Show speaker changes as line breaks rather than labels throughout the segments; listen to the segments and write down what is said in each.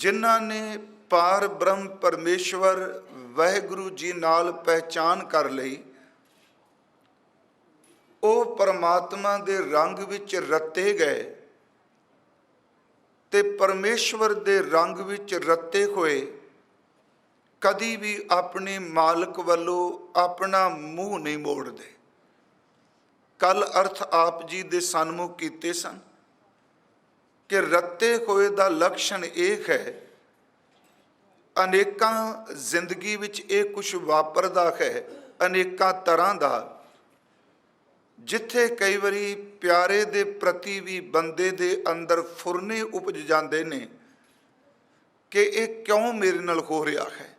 ਜਿਨ੍ਹਾਂ ਨੇ ਪਾਰ ਬ੍ਰਹਮ ਪਰਮੇਸ਼ਵਰ ਵਾਹਿਗੁਰੂ ਜੀ ਨਾਲ ਪਹਿਚਾਨ ਕਰ ਲਈ, ਉਹ ਪਰਮਾਤਮਾ ਦੇ ਰੰਗ ਵਿੱਚ ਰੱਤੇ ਗਏ ਤੇ ਪਰਮੇਸ਼ਵਰ ਦੇ ਰੰਗ ਵਿੱਚ ਰੱਤੇ ਹੋਏ ਕਦੀ ਵੀ ਆਪਣੇ ਮਾਲਕ ਵੱਲੋਂ ਆਪਣਾ ਮੂੰਹ ਨਹੀਂ ਮੋੜਦੇ। ਕੱਲ ਅਰਥ ਆਪ ਜੀ ਦੇ ਸਨਮੁਖ ਕੀਤੇ ਸਨ ਕਿ ਰੱਤੇ ਹੋਏ ਦਾ ਲਕਸ਼ਣ ਇਹ ਹੈ, ਅਨੇਕਾਂ ਜ਼ਿੰਦਗੀ ਵਿੱਚ ਇਹ ਕੁਝ ਵਾਪਰਦਾ ਹੈ, ਅਨੇਕਾਂ ਤਰ੍ਹਾਂ ਦਾ, ਜਿੱਥੇ ਕਈ ਵਾਰੀ ਪਿਆਰੇ ਦੇ ਪ੍ਰਤੀ ਵੀ ਬੰਦੇ ਦੇ ਅੰਦਰ ਫੁਰਨੇ ਉਪਜ ਜਾਂਦੇ ਨੇ ਕਿ ਇਹ ਕਿਉਂ ਮੇਰੇ ਨਾਲ ਹੋ ਰਿਹਾ ਹੈ।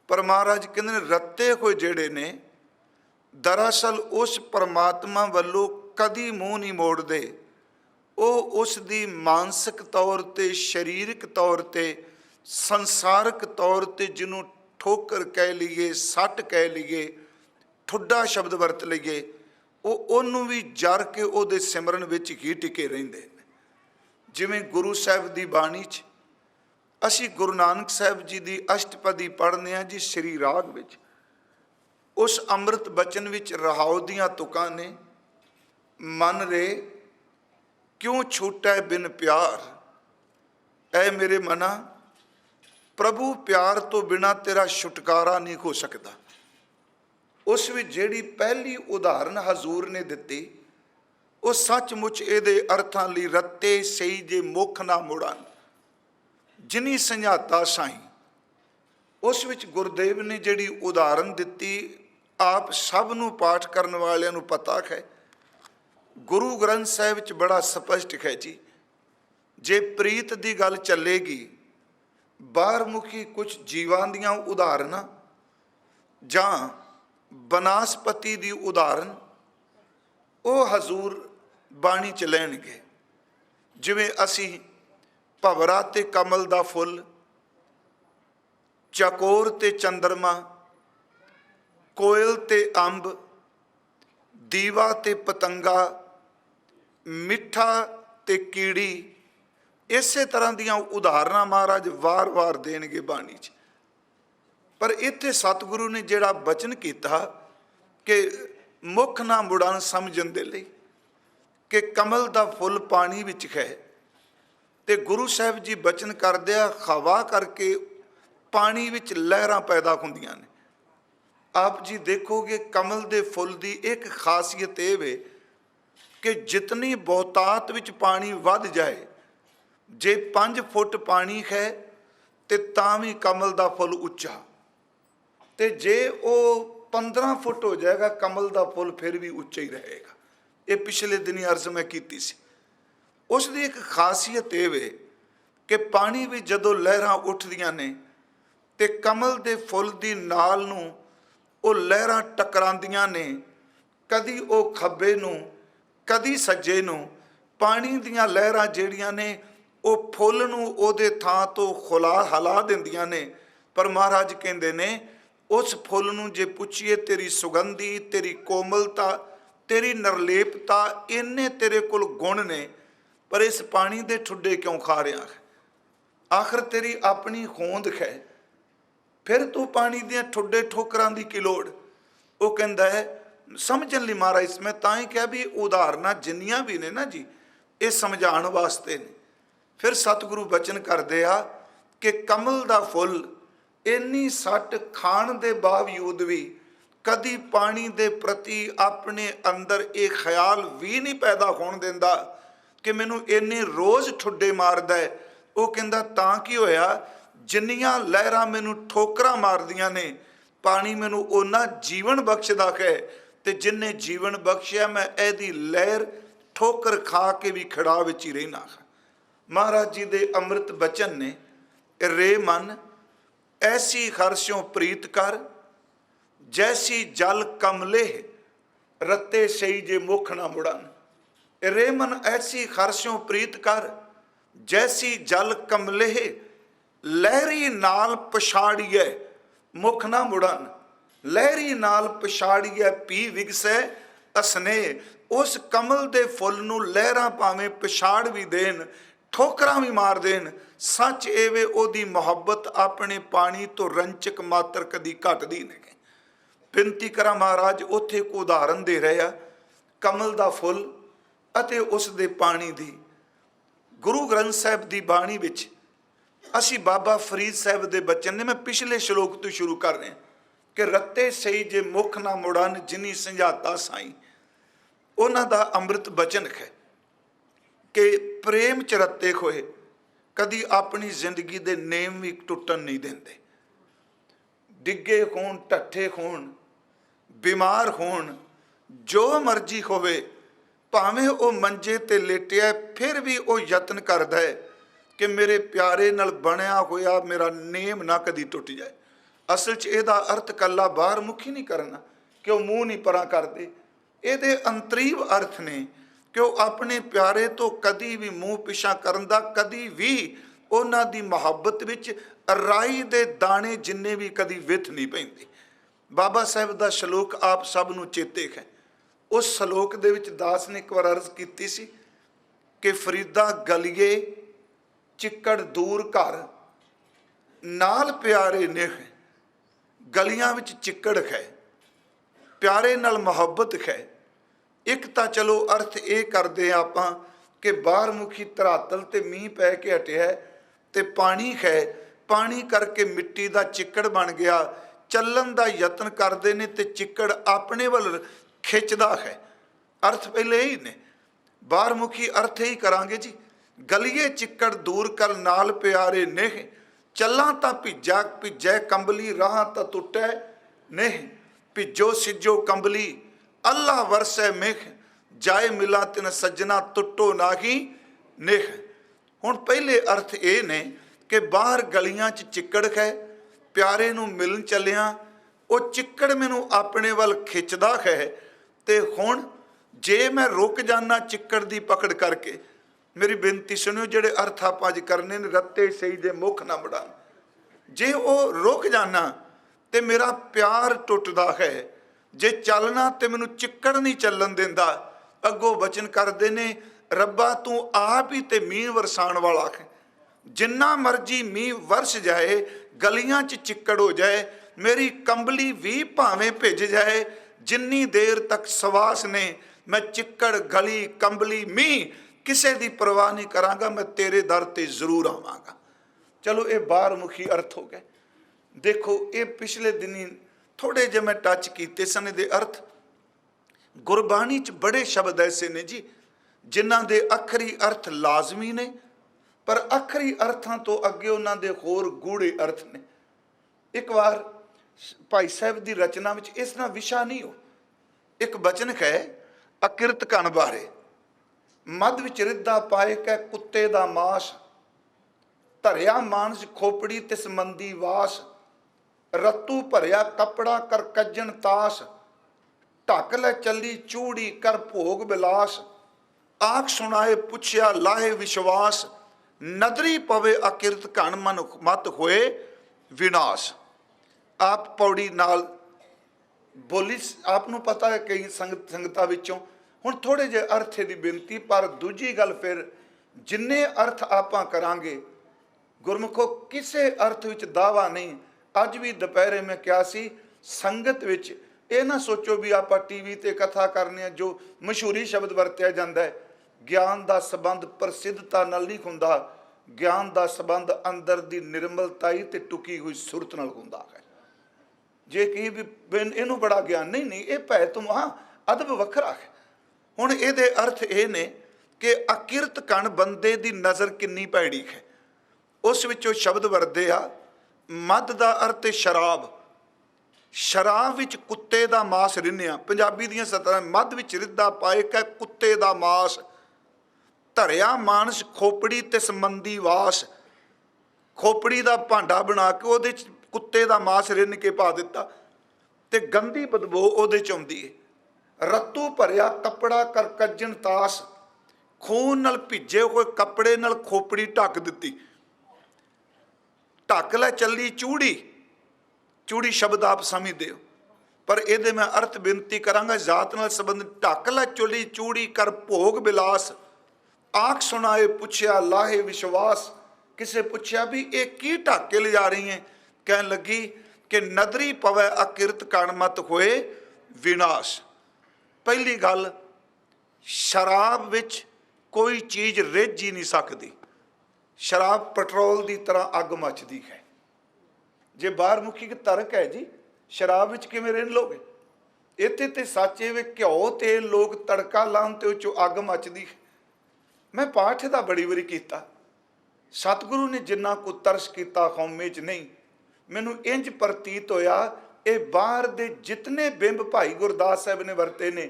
ਪਰ ਮਹਾਰਾਜ ਕਹਿੰਦੇ ਨੇ ਰੱਤੇ ਹੋਏ ਜਿਹੜੇ ਨੇ ਦਰਅਸਲ ਉਸ ਪਰਮਾਤਮਾ ਵੱਲੋਂ ਕਦੀ ਮੂੰਹ ਨਹੀਂ ਮੋੜਦੇ। ਉਹ ਉਸ ਦੀ ਮਾਨਸਿਕ ਤੌਰ 'ਤੇ, ਸਰੀਰਕ ਤੌਰ 'ਤੇ, ਸੰਸਾਰਕ ਤੌਰ 'ਤੇ ਜਿਹਨੂੰ ਠੋਕਰ ਕਹਿ ਲਈਏ, ਸੱਟ ਕਹਿ ਲਈਏ, ਠੁੱਡਾ ਸ਼ਬਦ ਵਰਤ ਲਈਏ, ਉਹਨੂੰ ਵੀ ਜਰ ਕੇ ਉਹਦੇ ਸਿਮਰਨ ਵਿੱਚ ਹੀ ਟਿਕੇ ਰਹਿੰਦੇ ਨੇ। ਜਿਵੇਂ ਗੁਰੂ ਸਾਹਿਬ ਦੀ ਬਾਣੀ 'ਚ ਅਸੀਂ ਗੁਰੂ ਨਾਨਕ ਸਾਹਿਬ ਜੀ ਦੀ ਅਸ਼ਟਪਦੀ ਪੜ੍ਹਦੇ ਹਾਂ ਜੀ ਸ੍ਰੀ ਰਾਗ ਵਿੱਚ। ਉਸ ਅੰਮ੍ਰਿਤ ਬਚਨ ਵਿੱਚ ਰਹਾਉ ਦੀਆਂ ਤੁਕਾਂ ਨੇ, ਮਨ ਰੇ ਕਿਉਂ ਛੂਟੈ ਬਿਨ ਪਿਆਰ, ਐ ਮੇਰੇ ਮਨਾ ਪ੍ਰਭੂ ਪਿਆਰ ਤੋਂ ਬਿਨਾਂ ਤੇਰਾ ਛੁਟਕਾਰਾ ਨਹੀਂ ਹੋ ਸਕਦਾ। ਉਸ ਵਿੱਚ ਜਿਹੜੀ ਪਹਿਲੀ ਉਦਾਹਰਨ ਹਜ਼ੂਰ ਨੇ ਦਿੱਤੀ, ਉਹ ਸੱਚਮੁੱਚ ਇਹਦੇ ਅਰਥਾਂ ਲਈ ਰੱਤੇ ਸਹੀ ਜੇ ਮੁੱਖ ਨਾ ਮੁੜਨ ਜਿਨੀ ਸੰਝਾਤਾ ਸਾਈਂ। ਉਸ ਵਿੱਚ ਗੁਰਦੇਵ ਨੇ ਜਿਹੜੀ ਉਦਾਹਰਨ ਦਿੱਤੀ, ਆਪ ਸਭ ਨੂੰ ਪਾਠ ਕਰਨ ਵਾਲਿਆਂ ਨੂੰ ਪਤਾ ਹੈ। ਗੁਰੂ ਗ੍ਰੰਥ ਸਾਹਿਬ ਵਿੱਚ ਬੜਾ ਸਪਸ਼ਟ ਹੈ ਜੀ। ਜੇ ਪ੍ਰੀਤ ਦੀ ਗੱਲ ਚੱਲੇਗੀ, ਬਾਹਰਮੁਖੀ ਕੁਝ ਜੀਵਾਂ ਦੀਆਂ ਉਦਾਹਰਨਾਂ ਜਾਂ ਬਨਾਸਪਤੀ ਦੀ ਉਦਾਹਰਨ ਉਹ ਹਜ਼ੂਰ ਬਾਣੀ 'ਚ ਲੈਣਗੇ। ਜਿਵੇਂ ਅਸੀਂ ਭਵਰਾ ਤੇ ਕਮਲ ਦਾ ਫੁੱਲ, ਚਕੋਰ ਤੇ ਚੰਦਰਮਾ, ਕੋਇਲ ਤੇ ਅੰਬ, ਦੀਵਾ ਤੇ ਪਤੰਗਾ, ਮਿੱਠਾ ਤੇ ਕੀੜੀ, ਇਸੇ ਤਰ੍ਹਾਂ ਦੀਆਂ ਉਦਾਹਰਨਾਂ ਮਹਾਰਾਜ ਵਾਰ-ਵਾਰ ਦੇਣਗੇ ਬਾਣੀ 'ਚ। ਪਰ ਇੱਥੇ ਸਤਿਗੁਰੂ ਨੇ ਜਿਹੜਾ ਬਚਨ ਕੀਤਾ ਕਿ ਮੁੱਖ ਨਾ ਮੁੜਨ ਸਮਝਣ ਦੇ ਲਈ, ਕਿ ਕਮਲ ਦਾ ਫੁੱਲ ਪਾਣੀ ਵਿੱਚ ਹੈ, ਤੇ ਗੁਰੂ ਸਾਹਿਬ ਜੀ ਬਚਨ ਕਰਦੇ ਆ ਹਵਾ ਕਰਕੇ ਪਾਣੀ ਵਿੱਚ ਲਹਿਰਾਂ ਪੈਦਾ ਹੁੰਦੀਆਂ ਨੇ। ਆਪ ਜੀ ਦੇਖੋਗੇ ਕਮਲ ਦੇ ਫੁੱਲ ਦੀ ਇੱਕ ਖਾਸੀਅਤ ਇਹ ਵੇ ਕਿ ਜਿਤਨੀ ਬਹੁਤਾਤ ਵਿੱਚ ਪਾਣੀ ਵੱਧ ਜਾਏ, ਜੇ 5 ਫੁੱਟ ਪਾਣੀ ਹੈ ਤੇ ਤਾਂ ਵੀ ਕਮਲ ਦਾ ਫੁੱਲ ਉੱਚਾ, ਤੇ ਜੇ ਉਹ 15 ਫੁੱਟ ਹੋ ਜਾਏਗਾ ਕਮਲ ਦਾ ਫੁੱਲ ਫਿਰ ਵੀ ਉੱਚਾ ਹੀ ਰਹੇਗਾ। ਇਹ ਪਿਛਲੇ ਦਿਨੀ ਅਰਜ਼ ਮੈਂ ਕੀਤੀ ਸੀ। ਉਸ ਦੀ ਇੱਕ ਖਾਸੀਅਤ ਇਹ ਵੇ ਕਿ ਪਾਣੀ ਵਿੱਚ ਜਦੋਂ ਲਹਿਰਾਂ ਉੱਠਦੀਆਂ ਨੇ ਤੇ ਕਮਲ ਦੇ ਫੁੱਲ ਦੀ ਨਾਲ ਨੂੰ ਉਹ ਲਹਿਰਾਂ ਟਕਰਾਉਂਦੀਆਂ ਨੇ, ਕਦੀ ਉਹ ਖੱਬੇ ਨੂੰ ਕਦੀ ਸੱਜੇ ਨੂੰ। ਪਾਣੀ ਦੀਆਂ ਲਹਿਰਾਂ ਜਿਹੜੀਆਂ ਨੇ ਉਹ ਫੁੱਲ ਨੂੰ ਉਹਦੇ ਥਾਂ ਤੋਂ ਹਿਲਾ ਦਿੰਦੀਆਂ ਨੇ। ਪਰ ਮਹਾਰਾਜ ਕਹਿੰਦੇ ਨੇ ਉਸ ਫੁੱਲ ਨੂੰ ਜੇ ਪੁੱਛੀਏ ਤੇਰੀ ਸੁਗੰਧੀ, ਤੇਰੀ ਕੋਮਲਤਾ, ਤੇਰੀ ਨਿਰਲੇਪਤਾ, ਇੰਨੇ ਤੇਰੇ ਕੋਲ ਗੁਣ ਨੇ, ਪਰ ਇਸ ਪਾਣੀ ਦੇ ਠੁੱਡੇ ਕਿਉਂ ਖਾ ਰਿਹਾ ਹੈ? ਆਖਰ ਤੇਰੀ ਆਪਣੀ ਹੋਂਦ ਹੈ, ਫਿਰ ਤੂੰ ਪਾਣੀ ਦੀਆਂ ਠੁੱਡੇ ਠੋਕਰਾਂ ਦੀ ਕੀ ਲੋੜ? ਉਹ ਕਹਿੰਦਾ ਹੈ ਸਮਝਣ ਲਈ ਮਹਾਰਾਜ, ਮੈਂ ਤਾਂ ਹੀ ਕਿਹਾ ਵੀ ਉਦਾਹਰਨਾਂ ਜਿੰਨੀਆਂ ਵੀ ਨੇ ਨਾ ਜੀ, ਇਹ ਸਮਝਾਉਣ ਵਾਸਤੇ ਨੇ। ਫਿਰ ਸਤਿਗੁਰੂ ਬਚਨ ਕਰਦੇ ਆ ਕਿ ਕਮਲ ਦਾ ਫੁੱਲ ਇੰਨੀ ਸੱਟ ਖਾਣ ਦੇ ਬਾਵਜੂਦ ਵੀ ਕਦੀ ਪਾਣੀ ਦੇ ਪ੍ਰਤੀ ਆਪਣੇ ਅੰਦਰ ਇਹ ਖਿਆਲ ਵੀ ਨਹੀਂ ਪੈਦਾ ਹੋਣ ਦਿੰਦਾ ਕਿ ਮੈਨੂੰ ਇੰਨੇ ਰੋਜ਼ ਠੁੱਡੇ ਮਾਰਦਾ ਹੈ। ਉਹ ਕਹਿੰਦਾ ਤਾਂ ਕੀ ਹੋਇਆ, ਜਿੰਨੀਆਂ ਲਹਿਰਾਂ ਮੈਨੂੰ ਠੋਕਰਾਂ ਮਾਰਦੀਆਂ ਨੇ, ਪਾਣੀ ਮੈਨੂੰ ਉਹਨਾਂ ਜੀਵਨ ਬਖਸ਼ਦਾ ਹੈ, ਤੇ ਜਿੰਨੇ ਜੀਵਨ ਬਖਸ਼ਿਆ ਮੈਂ ਇਹਦੀ ਲਹਿਰ ਠੋਕਰ ਖਾ ਕੇ ਵੀ ਖੜਾ ਵਿੱਚ ਹੀ ਰਹਿਣਾ। ਮਹਾਰਾਜ ਜੀ ਦੇ ਅੰਮ੍ਰਿਤ ਬਚਨ ਨੇ, ਰੇ ਮਨ ਐਸੀ ਹਰਸ਼ੋਂ ਪ੍ਰੀਤ ਕਰ, ਜੈਸੀ ਜਲ ਕਮਲੇ ਰੱਤੇ ਸਹੀ ਜੇ ਮੁੱਖ ਨਾ ਮੁੜਨ। ਰੇ ਮਨ ਐਸੀ ਹਰਸ਼ੋਂ ਪ੍ਰੀਤ ਕਰ, ਜੈਸੀ ਜਲ ਕਮਲੇ ਲਹਿਰੀ ਨਾਲ ਪਛਾੜੀਐ ਮੁੱਖ ਨਾ ਮੁੜਨ। ਲਹਿਰੀ ਨਾਲ ਪਛਾੜੀਐ ਪੀ ਵਿਗਸੈ ਅਸਨੇ। ਉਸ ਕਮਲ ਦੇ ਫੁੱਲ ਨੂੰ ਲਹਿਰਾਂ ਭਾਵੇਂ ਪਛਾੜ ਵੀ ਦੇਣ, ठोकरां भी मार देन, सच एवे ओदी मुहब्बत अपने पानी तो रंचक मात्र कदी घटदी नहीं। बेनती करा महाराज, उत्थे एक उदाहरण दे रहे आ कमल दा फुल अते उस दे पानी दी। गुरु ग्रंथ साहिब दी बाणी विच असी बाबा फरीद साहब दे बचन ने, मैं पिछले श्लोक तो शुरू कर रहे कि रत्ते सही जे मुख ना मुड़न जिनी संझाता साई, उन्हां दा अमृत बचन है कि प्रेम च रत्ते खोए कदी अपनी जिंदगी दे नेम भी टुटन नहीं देंदे। डिगे होण, ढट्ठे होण, बीमार होण, जो मर्जी होवे, भावें वो मंजे ते लेटिया फिर भी वो यतन करदा है कि मेरे प्यारे नाल बनया होया मेरा नेम ना कदी टुट जाए। असल च इहदा अर्थ कला बाहर मुखी नहीं करना कि वह मूँह नहीं परा करते, ये अंतरीव अर्थ ने कि वह अपने प्यारे तो कदी भी मूँह पिछा करन दा कदी भी उन्हां दी मुहब्बत विच राई दे दाने जिन्ने भी कदी विथ नहीं पैंदी। बाबा साहब दा श्लोक आप सब नूं चेते है। उस श्लोक दे विच दास ने एक बार अर्ज कीती सी कि फरीदा गलिए चिक्कड़ दूर घर नाल प्यारे नेह। गलियां विच चिक्कड़ है, प्यारे नाल मुहब्बत है। एक तो चलो अर्थ ये करते आपां कि बाहर मुखी धरातल ते मीह पै के हटिया है ते पानी है, पानी करके मिट्टी का चिक्कड़ बन गया, चलन का यतन करते हैं तो चिक्कड़ अपने वाल खिंचता है। अर्थ पहले यही ने, बाहर मुखी अर्थ यही करांगे जी। गलिए चिक्कड़ दूर कर नाल प्यारे नेह, चलां तां भिजा भिजै कंबली राह तां टुटै नेह। भिजो सिजो कंबली अल्लाह वरसै मेह, जाए मिला तिन सज्जना टुटो नाही नेह। हुण पहले अर्थ ये ने कि बाहर गलियां च चिक्कड़ है, प्यारे नूं मिलन चलिया, वो चिक्कड़ मैनू अपने वाल खिंचदा है ते हुण जे मैं रुक जाना चिक्कड़ दी पकड़ करके, मेरी बेनती सुनियो, जेड़े अर्थ आप अज करने ने रत्ते सही दे मुख ना मुड़न, जे वो रुक जाना तो मेरा प्यार टुटदा है। जे चलना तो मैनू चिक्कड़ नहीं चलन देंदा। अगों वचन करते ने रब्बा तू आप ही ते मीह वरसान वाला है, जिन्ना मर्जी मीह वरस जाए गलियां च चिक्कड़ हो जाए, मेरी कंबली भी भावें भिज जाए, जिन्नी देर तक सवास ने मैं चिक्कड़ गली कंबली मीह किसी की परवाह नहीं करांगा, मैं तेरे दर ते जरूर आवांगा। चलो ये बाहर मुखी अर्थ हो गए। देखो ये पिछले दिनी थोड़े जे मैं टच किए सन दे अर्थ। गुरबाणी च बड़े शब्द ऐसे ने जी जिन्हां दे अखरी अर्थ लाजमी ने, पर अखरी अर्थां तो अगे उन्हां दे होर गूढ़े अर्थ ने। एक बार भाई साहब की रचना में इस तरह विशा नहीं हो, एक वचन है अकिरत कण बारे, मध विच रिद्धा पाए कै कुत्ते दा मास, धरिया मानस खोपड़ी तिस मंदी वास, रत्तू भरिया कपड़ा कर कज्जन तास, ढक लै चली चूड़ी कर भोग बिलास, आख सुनाए पुछया लाहे विश्वास, नदरी पवे अकिरत घन मन मत होए विनाश। आप पौड़ी नाल बोली आपनू पता है कई संगतां विचों, हुण थोड़े जे अर्थ की बेनती, पर दूजी गल फिर जिन्ने अर्थ आपां करांगे गुरमुखो किसे अर्थ विच दावा नहीं। अज भी दोपहरे मैं क्या सी संगत विच ये ना सोचो भी आप टीवी ते कथा करने जो मशहूरी शब्द वरत्या जाता है, ज्ञान का संबंध प्रसिद्धता नाल नहीं हुंदा, ज्ञान का संबंध अंदर की निर्मलताई ते टुकी हुई सुरत नाल हुंदा है। जे कि भी इनू बड़ा ज्ञान नहीं नहीं ये भै तुम हाँ अदब वखरा है। हुण इहदे अर्थ ये ने कि अकिरत कण बंदे की नज़र किन्नी भैड़ी है। उस विचों शब्द वरदे आ मद का अर्थ है शराब, शराब विच कुत्ते का मास रिन्निया। पंजाबी दियां सतरां मद विच रिद्धा पाए कै कुत्ते का मास, धरिया मानस खोपड़ी तिस मंदी वास, खोपड़ी का भांडा बना के उहदे च कुत्ते का मास रिन्न के पा दिता ते गंदी बदबू उहदे च आउंदी है। रत्तू भरिया कपड़ा कर कज्जन तास, खून नाल भिजे हुए कपड़े नाल खोपड़ी ढक दिती, ढक लै चली चूड़ी, चूड़ी शब्द आप समझते हो, पर ये मैं अर्थ बेनती करांगा जात नाल संबंध। ढक लै चुली चूड़ी कर भोग बिलास, आख सुनाए पुछया लाहे विश्वास। किसे पुछया भी ये की ढक के ले जा रही है, कह लगी कि नदरी पवै अकिरत कण मत होए विनाश। पहली गल, शराब विच कोई चीज़ रिझ ही नहीं सकती। शराब पेट्रोल की तरह अग मचदी है। जे बाहर मुखी तर्क है जी, शराब विच किवें रिझ लोगे? इत्थे ते सच है वे घ्यो ते लोग तड़का लाउण ते उचों अग मचदी है। मैं पाठ दा बड़ी वारी कीता, सतगुरु ने जिन्ना को तरस किया कौमे च नहीं। मैनू इंज प्रतीत होया ये बाहर दे जितने बिंब भाई गुरदास साहब ने वरते ने,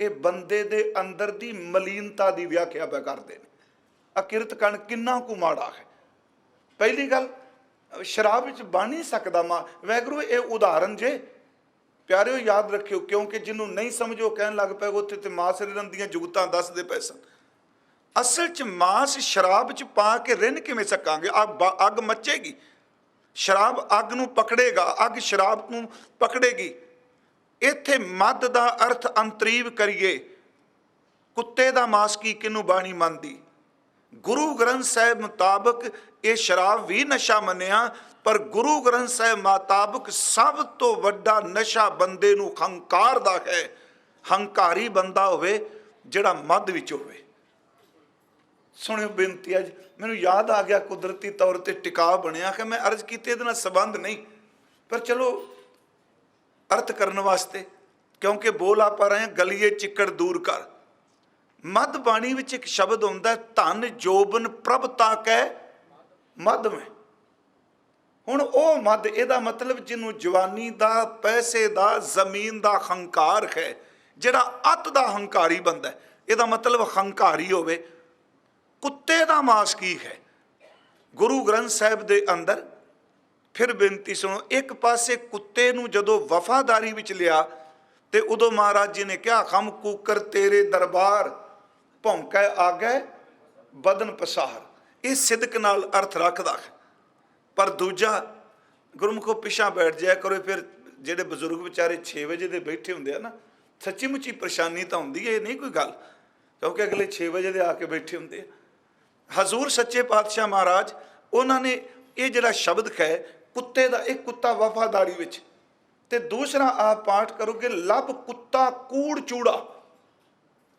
ये बंदे दे अंदर दी मलीनता दी व्याख्या पै करते हैं। अकिरत कण किन्ना कु माड़ा है। पहली गल, शराब विच बन नहीं सकता मां। वैगुरू ये उदाहरण जे प्यारिओ याद रखियो, क्योंकि जिन्हों नहीं समझो कहन लग पे उत्थे ते मां शरीरन दीयां जुगतां दसदे पए सन। असल च मांस शराब च पा के रिन किवें सकांगे? अग मचेगी, शराब अग नूं पकड़ेगा, अग शराब नूं पकड़ेगी। इत्थे मद दा अर्थ अंतरीव करिए, कुत्ते दा मांस की किनूं बाणी मनदी? गुरु ग्रंथ साहिब मुताबक ये शराब भी नशा मनिया, पर गुरु ग्रंथ साहिब मुताबक सब तो वड्डा नशा बंदे नूं हंकार दा है। हंकारी बंदा होवे जिहड़ा मद विच होवे। सुनियो बेनती, अज मैनूं याद आ गया कुदरती तौर पर टिकाव बनया कि मैं अर्ज की इहदे नाल संबंध नहीं, पर चलो अर्थ करने वास्ते, क्योंकि बोल आप रहे हैं गलिए चिक्कड़ दूर कर। मद बाणी विच एक शब्द होंदा है, धन जोबन प्रभता कै मद में। हुण ओह मद, इहदा मतलब जिन्हों जवानी दा, पैसे दा, जमीन दा हंकार है, जिहड़ा अत दा हंकारी बंदा है, इहदा मतलब हंकारी होवे। कुत्ते दा मांस की है? गुरु ग्रंथ साहिब दे अंदर, फिर बेनती सुनो, एक पासे कुत्ते नूं जदों वफादारी विच लिया ते उदों महाराज जी ने कहा, हम कूकर तेरे दरबार भौंकै आ गए बदन पसार। इस सिदक नाल अर्थ रखदा है। पर दूजा, गुरमुखो पिछा बैठ जाया करो। फिर जेडे बजुर्ग बेचारे 6 वजे दे बैठे होंदे आ ना, सच्ची मुच्ची परेशानी तो होंदी है, नहीं कोई गल, क्योंकि अगले 6 वजे दे आके बैठे होंदे आ। हजूर सच्चे पातशाह महाराज उन्होंने ये जरा शब्द है कुत्ते का, एक कुत्ता वफादारी विच, ते दूसरा आप पाठ करोगे लब कुत्ता कूड़ चूड़ा।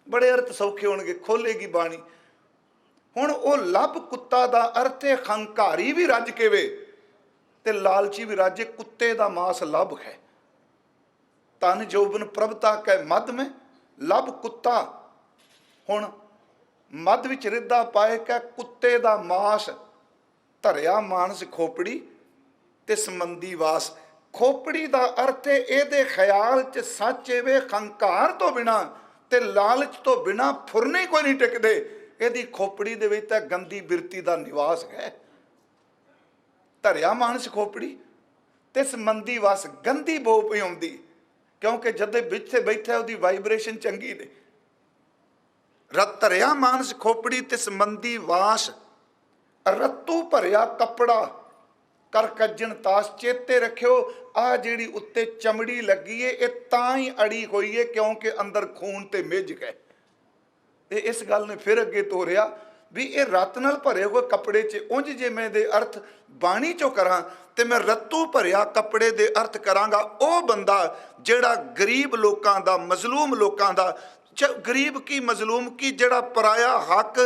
बड़े अर्थ सौखे होणगे, खोलेगी बाणी। हुण वो लब कुत्ता का अर्थ है हंकारी भी रज के वे ते लालची भी राजे। कुत्ते का मांस लब है। तन जोबन प्रभता कै मद में, लब कुत्ता। हुण मद विच रिद्धा पाए कै कुत्ते का मांस, धरिया मानस खोपड़ी ते संबंधी वास। खोपड़ी का अर्थ है ये ख्याल च सच वे, हंकार तो बिना ते लालच तो बिना फुरने कोई नहीं टिकते। यदि खोपड़ी दे विच तां गंदी बिरती का निवास है। धरिया मानस खोपड़ी ते संबंधी वास, गंदी बो पई आउंदी, क्योंकि जदे बिच बैठा उसकी वाइब्रेशन चंगी ने। धरिया मानस खोपड़ी ते संबंधी वास, रत्तू भरिया कपड़ा कर कज्जन तास। चेते रखियो आ जिहड़ी उत्ते चमड़ी लगी है ये तां ही अड़ी हुई है क्योंकि अंदर खून ते मिज गए। ते इस गल ने फिर अगे तोरिया भी ये रत्त नाल भरे हुए कपड़े च, उंज जे मैं दे अर्थ बाणी चो करा ते मैं रत्तू भरिया कपड़े दे अर्थ करांगा। ओ बंदा जिहड़ा गरीब लोकां दा, मजलूम लोकां दा, गरीब की मजलूम की, जिहड़ा पराया हक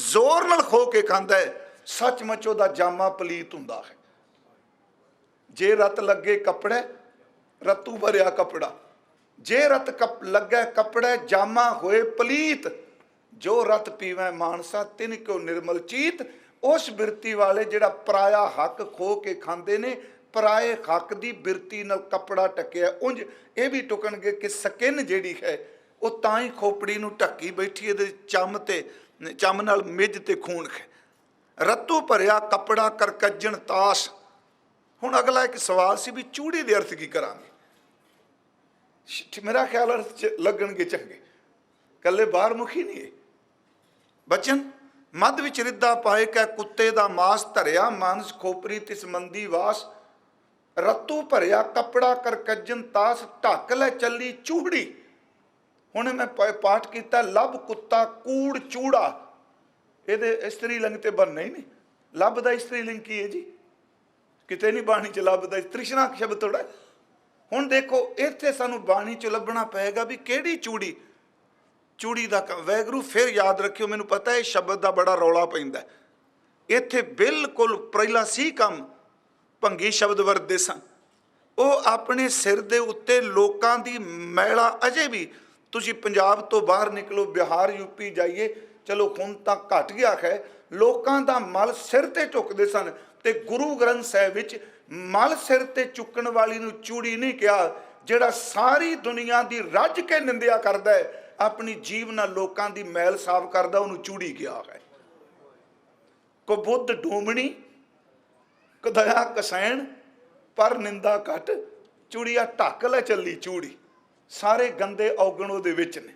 जोर नाल खो के खांदा है, सचमुच उहदा जामा पलीत हुंदा है। जे रत लगे कपड़े, रत्तू भरिया कपड़ा, जे रत लगे कपड़े जामा होए पलीत। जो रत पीवै मानसा तिन क्यों निर्मल चीत। उस बिरती वाले जिहड़ा पराया हक खो के खांदे ने, पराए हक दी बिरती नाल कपड़ा टकिया। उंज ये भी टुकणगे कि स्किन जिहड़ी है वो तां ही खोपड़ी नूं ढक्की बैठी, इहदे चम ते चम नाल मिज ते खून है। रत्तू भरिया कपड़ा कर कज्जन तास। हुण अगला एक सवाल सी भी चूड़ी दे अर्थ की करांगे? मेरा ख्याल अर्थ च लगणगे चंगे, कल्ले बाहर मुखी नहीं है। बचन मद विच रिद्धा पाए कै कुत्ते दा मांस, धरिया मानस खोपरी ते संबंधी वास। रत्तू भरिया कपड़ा कर कज्जन तास, ढक लै चली चूड़ी। हुण मैं पाठ किया लब कुत्ता कूड़ चूड़ा। ਇਹਦੇ ਇਸਤਰੀ ਲਿੰਗ ਤੇ ਬਣਨਾ ਹੀ ਨਹੀਂ। ਲੱਭਦਾ ਇਸਤਰੀ ਲਿੰਗ ਕੀ ਹੈ ਜੀ? ਕਿਤੇ ਨਹੀਂ ਬਾਣੀ 'ਚ ਲੱਭਦਾ। ਤ੍ਰਿਸ਼ਨਾ ਸ਼ਬਦ ਥੋੜਾ। ਹੁਣ ਦੇਖੋ ਇੱਥੇ ਸਾਨੂੰ ਬਾਣੀ 'ਚ ਲੱਭਣਾ ਪਏਗਾ ਵੀ ਕਿਹੜੀ ਚੂੜੀ। ਚੂੜੀ ਦਾ ਵੈਗਰੂ ਫਿਰ ਯਾਦ ਰੱਖਿਓ, ਮੈਨੂੰ ਪਤਾ ਇਹ ਸ਼ਬਦ ਦਾ ਬੜਾ ਰੌਲਾ ਪੈਂਦਾ। ਇੱਥੇ ਬਿਲਕੁਲ ਪਹਿਲਾ ਸੀ ਕੰਮ ਭੰਗੀ ਸ਼ਬਦ ਵਰਤਦੇ ਸਨ। ਉਹ ਆਪਣੇ ਸਿਰ ਦੇ ਉੱਤੇ ਲੋਕਾਂ ਦੀ ਮੈਲਾ ਅਜੇ ਵੀ, ਤੁਸੀਂ ਪੰਜਾਬ ਤੋਂ ਬਾਹਰ ਨਿਕਲੋ, ਬਿਹਾਰ ਯੂਪੀ ਜਾਈਏ, ਚਲੋ ਹੁਣ ਤਾਂ ਘਟ ਗਿਆ ਹੈ, ਲੋਕਾਂ ਦਾ ਮਲ ਸਿਰ ਤੇ ਚੁੱਕਦੇ ਸਨ। ਤੇ ਗੁਰੂ ਗ੍ਰੰਥ ਸਾਹਿਬ ਵਿੱਚ ਮਲ ਸਿਰ ਤੇ ਚੁੱਕਣ ਵਾਲੀ ਨੂੰ ਚੂੜੀ ਨਹੀਂ ਕਿਹਾ। ਜਿਹੜਾ ਸਾਰੀ ਦੁਨੀਆ ਦੀ ਰੱਜ ਕੇ ਨਿੰਦਿਆ ਕਰਦਾ ਹੈ, ਆਪਣੀ ਜੀਵ ਨਾਲ ਲੋਕਾਂ ਦੀ ਮੈਲ ਸਾਫ਼ ਕਰਦਾ, ਉਹਨੂੰ ਚੂੜੀ ਕਿਹਾ ਹੈ। ਕੋ ਬੁੱਧ ਡੂਮਣੀ ਕਦਇਆ ਕਸੈਣ ਪਰ ਨਿੰਦਾ ਘਟ, ਚੂੜੀਆ ਢੱਕ ਲੈ ਚੱਲੀ ਚੂੜੀ। ਸਾਰੇ ਗੰਦੇ ਔਗਣ ਉਹਦੇ ਵਿੱਚ ਨੇ।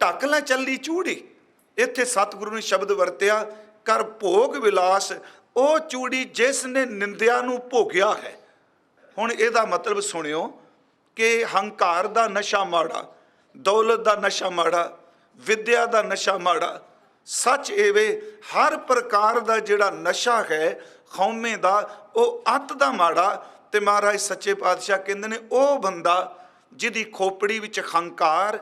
ਢੱਕ ਲੈ ਚੱਲੀ ਚੂੜੀ। ਇੱਥੇ ਸਤਿਗੁਰੂ ਨੇ ਸ਼ਬਦ ਵਰਤਿਆ ਕਰ ਭੋਗ ਵਿਲਾਸ, ਉਹ ਚੂੜੀ ਜਿਸ ਨੇ ਨਿੰਦਿਆ ਨੂੰ ਭੋਗਿਆ ਹੈ। ਹੁਣ ਇਹਦਾ ਮਤਲਬ ਸੁਣਿਓ ਕਿ ਹੰਕਾਰ ਦਾ ਨਸ਼ਾ ਮਾੜਾ, ਦੌਲਤ ਦਾ ਨਸ਼ਾ ਮਾੜਾ, ਵਿਦਿਆ ਦਾ ਨਸ਼ਾ ਮਾੜਾ। ਸੱਚ ਐਵੇਂ ਹਰ ਪ੍ਰਕਾਰ ਦਾ ਜਿਹੜਾ ਨਸ਼ਾ ਹੈ ਖੌਮੇ ਦਾ, ਉਹ ਅੱਤ ਦਾ ਮਾੜਾ। ਤੇ ਮਹਾਰਾਜ ਸੱਚੇ ਪਾਤਸ਼ਾਹ ਕਹਿੰਦੇ ਨੇ ਉਹ ਬੰਦਾ ਜਿਹਦੀ ਖੋਪੜੀ ਵਿੱਚ ਹੰਕਾਰ,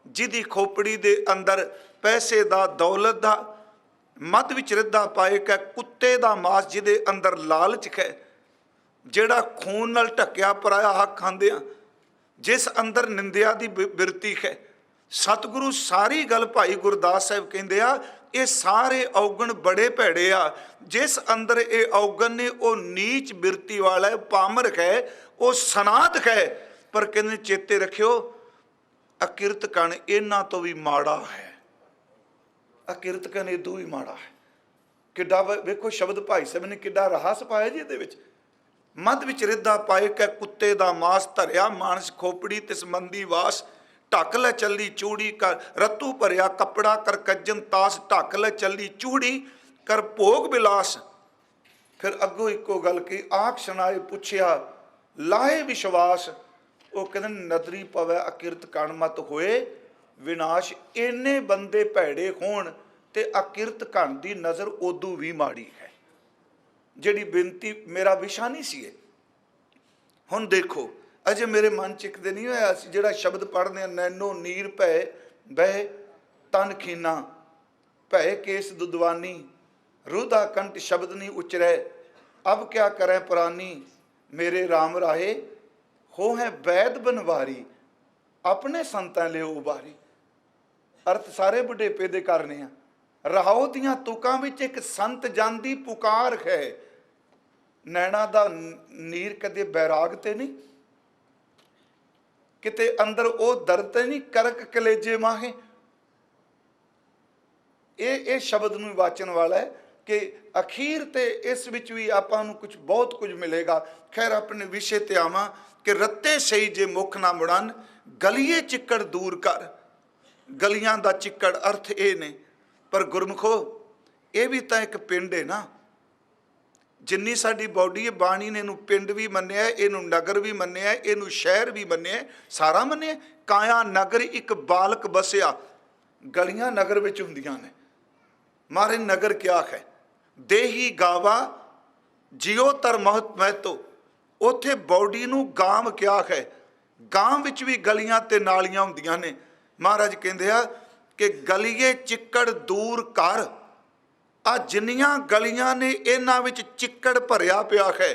ਜਿਹਦੀ ਖੋਪੜੀ ਦੇ ਅੰਦਰ ਪੈਸੇ ਦਾ, ਦੌਲਤ ਦਾ, ਮੱਧ ਵਿੱਚ ਰਿੱਧਾ ਪਾਏ ਕੈ ਕੁੱਤੇ ਦਾ ਮਾਸ, ਜਿਹਦੇ ਅੰਦਰ ਲਾਲਚ ਹੈ, ਜਿਹੜਾ ਖੂਨ ਨਾਲ ਢੱਕਿਆ ਪਰਾਇਆ ਹੱਕ ਖਾਂਦਿਆਂ, ਜਿਸ ਅੰਦਰ ਨਿੰਦਿਆ ਦੀ ਬਿਰਤੀ ਹੈ। ਸਤਿਗੁਰੂ ਸਾਰੀ ਗੱਲ ਭਾਈ ਗੁਰਦਾਸ ਸਾਹਿਬ ਕਹਿੰਦੇ ਆ, ਇਹ ਸਾਰੇ ਔਗਣ ਬੜੇ ਭੈੜੇ ਆ। ਜਿਸ ਅੰਦਰ ਇਹ ਔਗਣ ਨੇ ਉਹ ਨੀਚ ਬਿਰਤੀ ਵਾਲਾ ਹੈ, ਪਾਮਰ ਹੈ, ਉਹ ਸਨਾਤ ਹੈ। ਪਰ ਕਹਿੰਦੇ ਚੇਤੇ ਰੱਖਿਓ ਅਕਿਰਤ ਕਣ ਇਹਨਾਂ ਤੋਂ ਵੀ ਮਾੜਾ ਹੈ। ਅਕਿਰਤ ਕਣ ਇਦੋਂ ਵੀ ਮਾੜਾ ਹੈ। ਕਿੱਡਾ ਵੇਖੋ ਸ਼ਬਦ ਭਾਈ ਸਾਹਿਬ ਨੇ ਕਿੱਡਾ ਰਹੱਸ ਪਾਇਆ ਜੀ ਇਹਦੇ ਵਿੱਚ। ਮੱਧ ਵਿੱਚ ਰਿੱਧਾ ਪਾਏ ਕੈ ਕੁੱਤੇ ਦਾ ਮਾਸ, ਧਰਿਆ ਮਾਨਸ ਖੋਪੜੀ ਤਿਸ ਮੰਦੀ ਵਾਸ। ਢੱਕ ਲੈ ਚੱਲੀ ਚੂੜੀ ਕਰ ਰਤੂ ਭਰਿਆ ਕੱਪੜਾ, ਕਰ ਕੱਜਨ ਤਾਸ। ਢੱਕ ਲੈ ਚੱਲੀ ਚੂੜੀ ਕਰ ਭੋਗ ਵਿਲਾਸ। ਫਿਰ ਅੱਗੋਂ ਇੱਕੋ ਗੱਲ ਕੀ ਆਖ ਸੁਣਾਏ ਪੁੱਛਿਆ ਲਾਹੇ ਵਿਸ਼ਵਾਸ। ਉਹ ਕਹਿੰਦੇ ਨਦਰੀ ਪਵੈ ਅਕਿਰਤ ਕਣ ਮਤ ਹੋਏ ਵਿਨਾਸ਼। ਇੰਨੇ ਬੰਦੇ ਭੈੜੇ ਹੋਣ ਤੇ ਅਕਿਰਤ ਕਣ ਦੀ ਨਜ਼ਰ ਉਦੋਂ ਵੀ ਮਾੜੀ ਹੈ। ਜਿਹੜੀ ਬੇਨਤੀ ਮੇਰਾ ਵਿਸ਼ਾ ਨਹੀਂ ਸੀ ਇਹ। ਹੁਣ ਦੇਖੋ ਅਜੇ ਮੇਰੇ ਮਨ 'ਚ ਇੱਕ ਦਿਨ ਨਹੀਂ ਹੋਇਆ ਸੀ ਜਿਹੜਾ ਸ਼ਬਦ ਪੜ੍ਹਦੇ ਆ, ਨੈਨੋ ਨੀਰ ਭੈ ਬਹਿ ਤਨ ਖੀਨਾ, ਭੈ ਕੇਸ ਦੁਦਵਾਨੀ, ਰੂਦਾ ਕੰਠ ਸ਼ਬਦ ਨਹੀਂ ਉਚਰੈ। ਅਬ ਕਿਆ ਕਰੈ ਪੁਰਾਨੀ, ਮੇਰੇ ਰਾਮ ਰਾਹੇ ਹੋ ਹੈ ਵੈਦ ਬਨਵਾਰੀ। ਆਪਣੇ ਸੰਤਾਂ ਲਿਓ ਉਬਾਰੀ। ਅਰਥ ਸਾਰੇ ਬੁਢੇਪੇ ਦੇ ਕਰਨੇ ਆ। ਰਹਾਉ ਦੀਆਂ ਤੁਕਾਂ ਵਿੱਚ ਇੱਕ ਸੰਤ ਜਨ ਦੀ ਪੁਕਾਰ ਹੈ। ਨੈਣਾ ਦਾ ਨੀਰ ਕਦੇ ਬੈਰਾਗ ਤੇ ਨਹੀਂ, ਕਿਤੇ ਅੰਦਰ ਉਹ ਦਰਦ ਤੇ ਨਹੀਂ, ਕਰਕ ਕਲੇਜੇ ਮਾਹੇ। ਇਹ ਸ਼ਬਦ ਨੂੰ ਵਾਚਣ ਵਾਲਾ ਹੈ ਕਿ ਅਖੀਰ ਤੇ ਇਸ ਵਿੱਚ ਵੀ ਆਪਾਂ ਨੂੰ ਕੁਝ ਬਹੁਤ ਕੁਝ ਮਿਲੇਗਾ। ਖੈਰ ਆਪਣੇ ਵਿਸ਼ੇ ਤੇ ਆਵਾਂ ਕਿ ਰੱਤੇ ਸਹੀ ਜੇ ਮੁੱਖ ਨਾ ਮੁੜਨ, ਗਲੀਏ ਚਿੱਕੜ ਦੂਰ ਕਰ। ਗਲੀਆਂ ਦਾ ਚਿੱਕੜ ਅਰਥ ਇਹ ਨੇ। ਪਰ ਗੁਰਮੁਖੋ ਇਹ ਵੀ ਤਾਂ ਇੱਕ ਪਿੰਡ ਹੈ ਨਾ। ਜਿੰਨੀ ਸਾਡੀ ਬਾਡੀ ਹੈ, ਬਾਣੀ ਨੇ ਇਹਨੂੰ ਪਿੰਡ ਵੀ ਮੰਨਿਆ, ਇਹਨੂੰ ਨਗਰ ਵੀ ਮੰਨਿਆ, ਇਹਨੂੰ ਸ਼ਹਿਰ ਵੀ ਮੰਨਿਆ, ਸਾਰਾ ਮੰਨਿਆ। ਕਾਇਆ ਨਗਰ ਇੱਕ ਬਾਲਕ ਬਸਿਆ। ਗਲੀਆਂ ਨਗਰ ਵਿੱਚ ਹੁੰਦੀਆਂ ਨੇ। ਮਾਰੇ ਨਗਰ ਕਿਆ ਹੈ? ਦੇਹੀ ਗਾਵਾ ਜਿਉ ਤਰ ਮਹਤੋ। ਉੱਥੇ ਬਾਡੀ ਨੂੰ ਗਾਮ ਕਿਆ ਹੈ? ਗਾਮ ਵਿੱਚ ਵੀ ਗਲੀਆਂ ਤੇ ਨਾਲੀਆਂ ਹੁੰਦੀਆਂ ਨੇ। ਮਹਾਰਾਜ ਕਹਿੰਦੇ ਆ ਕਿ ਗਲੀਏ ਚਿੱਕੜ ਦੂਰ ਕਰ। ਆ ਜਿੰਨੀਆਂ ਗਲੀਆਂ ਨੇ ਇਹਨਾਂ ਵਿੱਚ ਚਿੱਕੜ ਭਰਿਆ ਪਿਆ ਹੈ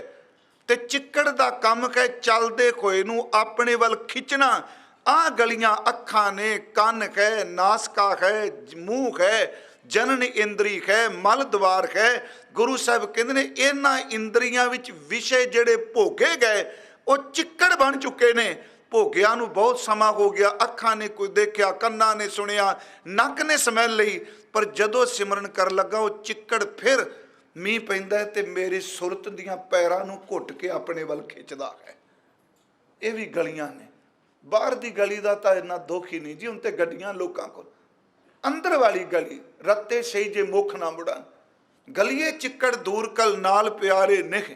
ਤੇ ਚਿੱਕੜ ਦਾ ਕੰਮ ਹੈ ਚੱਲਦੇ ਹੋਏ ਨੂੰ ਆਪਣੇ ਵੱਲ ਖਿੱਚਣਾ। ਆਹ ਗਲੀਆਂ ਅੱਖਾਂ ਨੇ, ਕੰਨ ਹੈ, ਨਾਸਕਾ ਹੈ, ਮੂੰਹ ਹੈ, ਜਨਨ ਇੰਦਰੀ ਹੈ, ਮਲ ਦਵਾਰ ਹੈ। ਗੁਰੂ ਸਾਹਿਬ ਕਹਿੰਦੇ ਨੇ ਇਹਨਾਂ ਇੰਦਰੀਆਂ ਵਿੱਚ ਵਿਸ਼ੇ ਜਿਹੜੇ ਭੋਗੇ ਗਏ ਉਹ ਚਿੱਕੜ ਬਣ ਚੁੱਕੇ ਨੇ। ਭੋਗਿਆਂ ਨੂੰ ਬਹੁਤ ਸਮਾਂ ਹੋ ਗਿਆ। ਅੱਖਾਂ ਨੇ ਕੁਝ ਦੇਖਿਆ, ਕੰਨਾਂ ਨੇ ਸੁਣਿਆ, ਨੱਕ ਨੇ ਸਮੈਲ ਲਈ, ਪਰ ਜਦੋਂ ਸਿਮਰਨ ਕਰਨ ਲੱਗਾ ਉਹ ਚਿੱਕੜ ਫਿਰ ਮੀਂਹ ਪੈਂਦਾ ਹੈ ਤੇ ਮੇਰੀ ਸੁਰਤ ਦੀਆਂ ਪੈਰਾਂ ਨੂੰ ਘੁੱਟ ਕੇ ਆਪਣੇ ਵੱਲ ਖਿੱਚਦਾ ਹੈ। ਇਹ ਵੀ ਗਲੀਆਂ ਨੇ। ਬਾਹਰ ਦੀ ਗਲੀ ਦਾ ਤਾਂ ਇੰਨਾ ਦੁੱਖ ਹੀ ਨਹੀਂ ਜੀ, ਹੁਣ ਤੇ ਗੱਡੀਆਂ ਲੋਕਾਂ ਕੋਲ। ਅੰਦਰ ਵਾਲੀ ਗਲੀ ਰੱਤੇ ਸਹੀ ਜੇ ਮੁੱਖ ਨਾ ਮੁੜਨ, ਗਲੀਏ ਚਿੱਕੜ ਦੂਰ ਕਲ ਨਾਲ ਪਿਆਰੇ ਨਿਖ।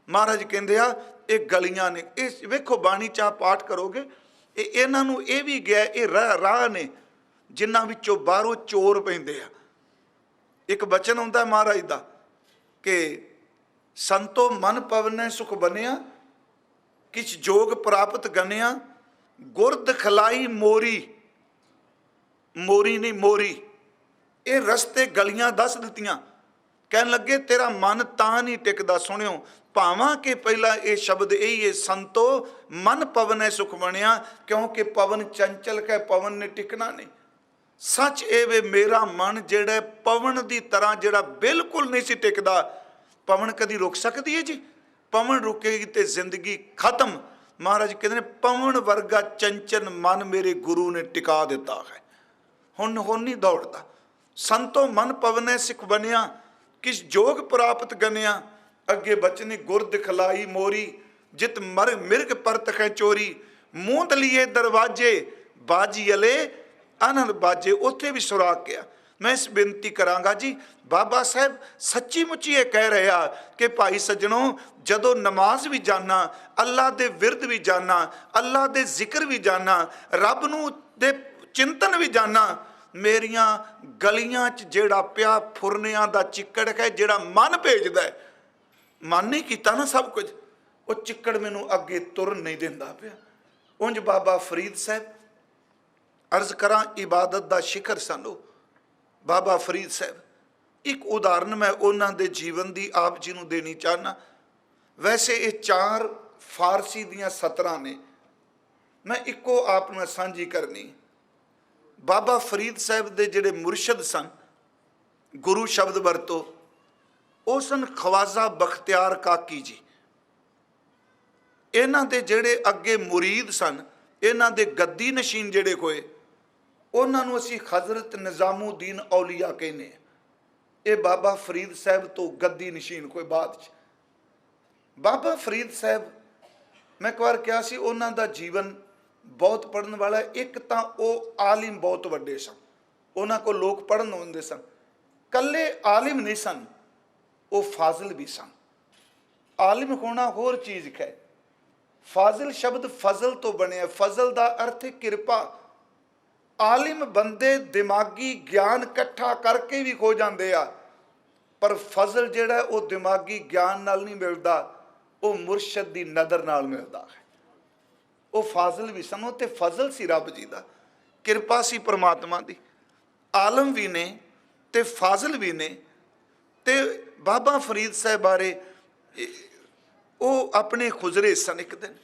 ਮਹਾਰਾਜ ਕਹਿੰਦੇ ਆ ਇਹ ਗਲੀਆਂ ਨੇ। ਇਹ ਵੇਖੋ ਬਾਣੀ ਚਾਹ ਪਾਠ ਕਰੋਗੇ ਇਹਨਾਂ ਨੂੰ ਇਹ ਵੀ ਗਿਆ, ਇਹ ਰਾਹ ਨੇ ਜਿਨ੍ਹਾਂ ਵਿੱਚੋਂ ਬਾਹਰੋਂ ਚੋਰ ਪੈਂਦੇ ਆ। एक बचन आउंदा महाराज दा कि संतो मन पवनै सुख बनिया, किछ जोग प्राप्त गनिया, गुरद खलाई मोरी, मोरी नहीं मोरी, ये रस्ते गलियां दस दित्तियां। कहन लगे तेरा मन तां नहीं टिकदा। सुनियो भावां कि पहला ये शब्द यही है, संतो मन पवनै सुख बनिया, क्योंकि पवन चंचल कै, पवन ने टिकना नहीं। सच ये वे मेरा मन जिहड़ा पवन की तरह जिहड़ा बिल्कुल नहीं सी टिकदा। पवन कदी रुक सकती है जी? पवन रुकेगी तो जिंदगी खत्म। महाराज कहते हैं पवन वर्गा चंचल मन मेरे गुरु ने टिका दिता है, हुण नहीं दौड़ता। संतो मन पवनै सिख बनिया, किस जोग प्राप्त गनिया। अगे बचने गुरद खलाई मोरी, जित मर मिर्ग परत कै चोरी। मूंद लिए दरवाजे बाजी अले अनल बाजे। उत्थे भी सुराग गया। मैं इस बेनती करांगा जी, बाबा साहब सच्ची मुच्ची ये कह रहे आ कि भाई सज्जनों, जदों नमाज भी जाना, अल्लाह दे विरद भी जाना, अल्लाह दे जिक्र भी जाना, रब नूं दे चिंतन भी जाना, मेरियां गलियां च जेड़ा पिया फुरनियां दा चिक्कड़ है, जेड़ा मन भेजदा है, मन नहीं कीता ना सब कुछ, वो चिक्कड़ मैनू अगे तुरन नहीं देंदा पिया। उंज बाबा फरीद साहब अर्ज करा इबादत दा शिखर सन बाबा फरीद साहब। एक उदाहरण मैं उन्हां दे जीवन की आप जी नूं देनी चाहना। वैसे ये 4 फारसी दियां सतरां ने, मैं इको आप नाल सांझी करनी। बाबा फरीद साहब दे जिहड़े मुर्शद सन, गुरु शब्द वरतो, वो सन ख्वाजा बख्तियार काकी जी। इन्हां दे जिहड़े अगे मुरीद सन, इन्हां दे गद्दी नशीन जिहड़े होए, उन्होंने असी हजरत निज़ामुद्दीन औलिया कहने। ये बाबा फरीद साहब तो गद्दी नशीन कोई बाद च। बाबा फरीद साहब मैं एक बार कहा सी, उन्हों का जीवन बहुत पढ़न वाला। एक तो वो आलिम बहुत वड्डे सन, उन्होंने को लोग पढ़न आउंदे सन। कल्ले आलिम नहीं सन, वो फाजिल भी सन। आलिम होना होर चीज़ है, फाजिल शब्द फजल तो बने। फजल का अर्थ है कृपा। आलिम बंदे दिमागी ज्ञान इकट्ठा करके भी खो जाते आ, पर फजल जिहड़ा वो दिमागी ज्ञान नाल नहीं मिलता, वो मुर्शद की नज़र नाल मिलता है। वो फाजिल भी सन, तो फजल सी रब जी का, कृपा सी परमात्मा की। आलम भी ने ते फाजिल भी ने। ते बाबा फरीद साहब बारे वो अपने खुजरे सन। एक दिन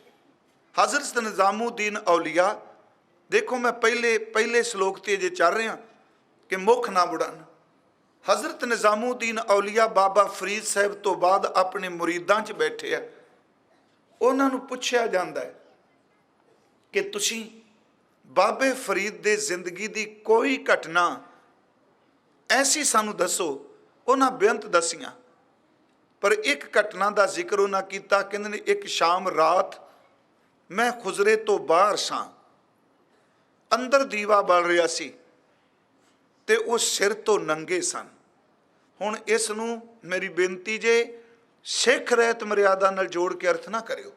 हजरत निज़ामुद्दीन औलिया, देखो मैं पहले श्लोक ते जे चल रहा कि मुख ना बुड़न। हजरत निज़ामुद्दीन औलिया बाबा फरीद साहब तो बाद अपने मुरीदां च बैठे आ। उन्होंने पूछा जाता है कि तुसी बाबे फरीद दे जिंदगी दी कोई घटना ऐसी सानू दसो। उन्हें बेअंत दसियां, पर एक घटना का जिक्र उन्हें किया। कहते ने एक शाम रात मैं खुजरे तो बाहर सां, अंदर दीवा बल रहा सी ते वो सिर तो नंगे सन। हुण इस नूं मेरी बेनती जे सिख रहत मर्यादा नाल जोड़ के अर्थ ना करियो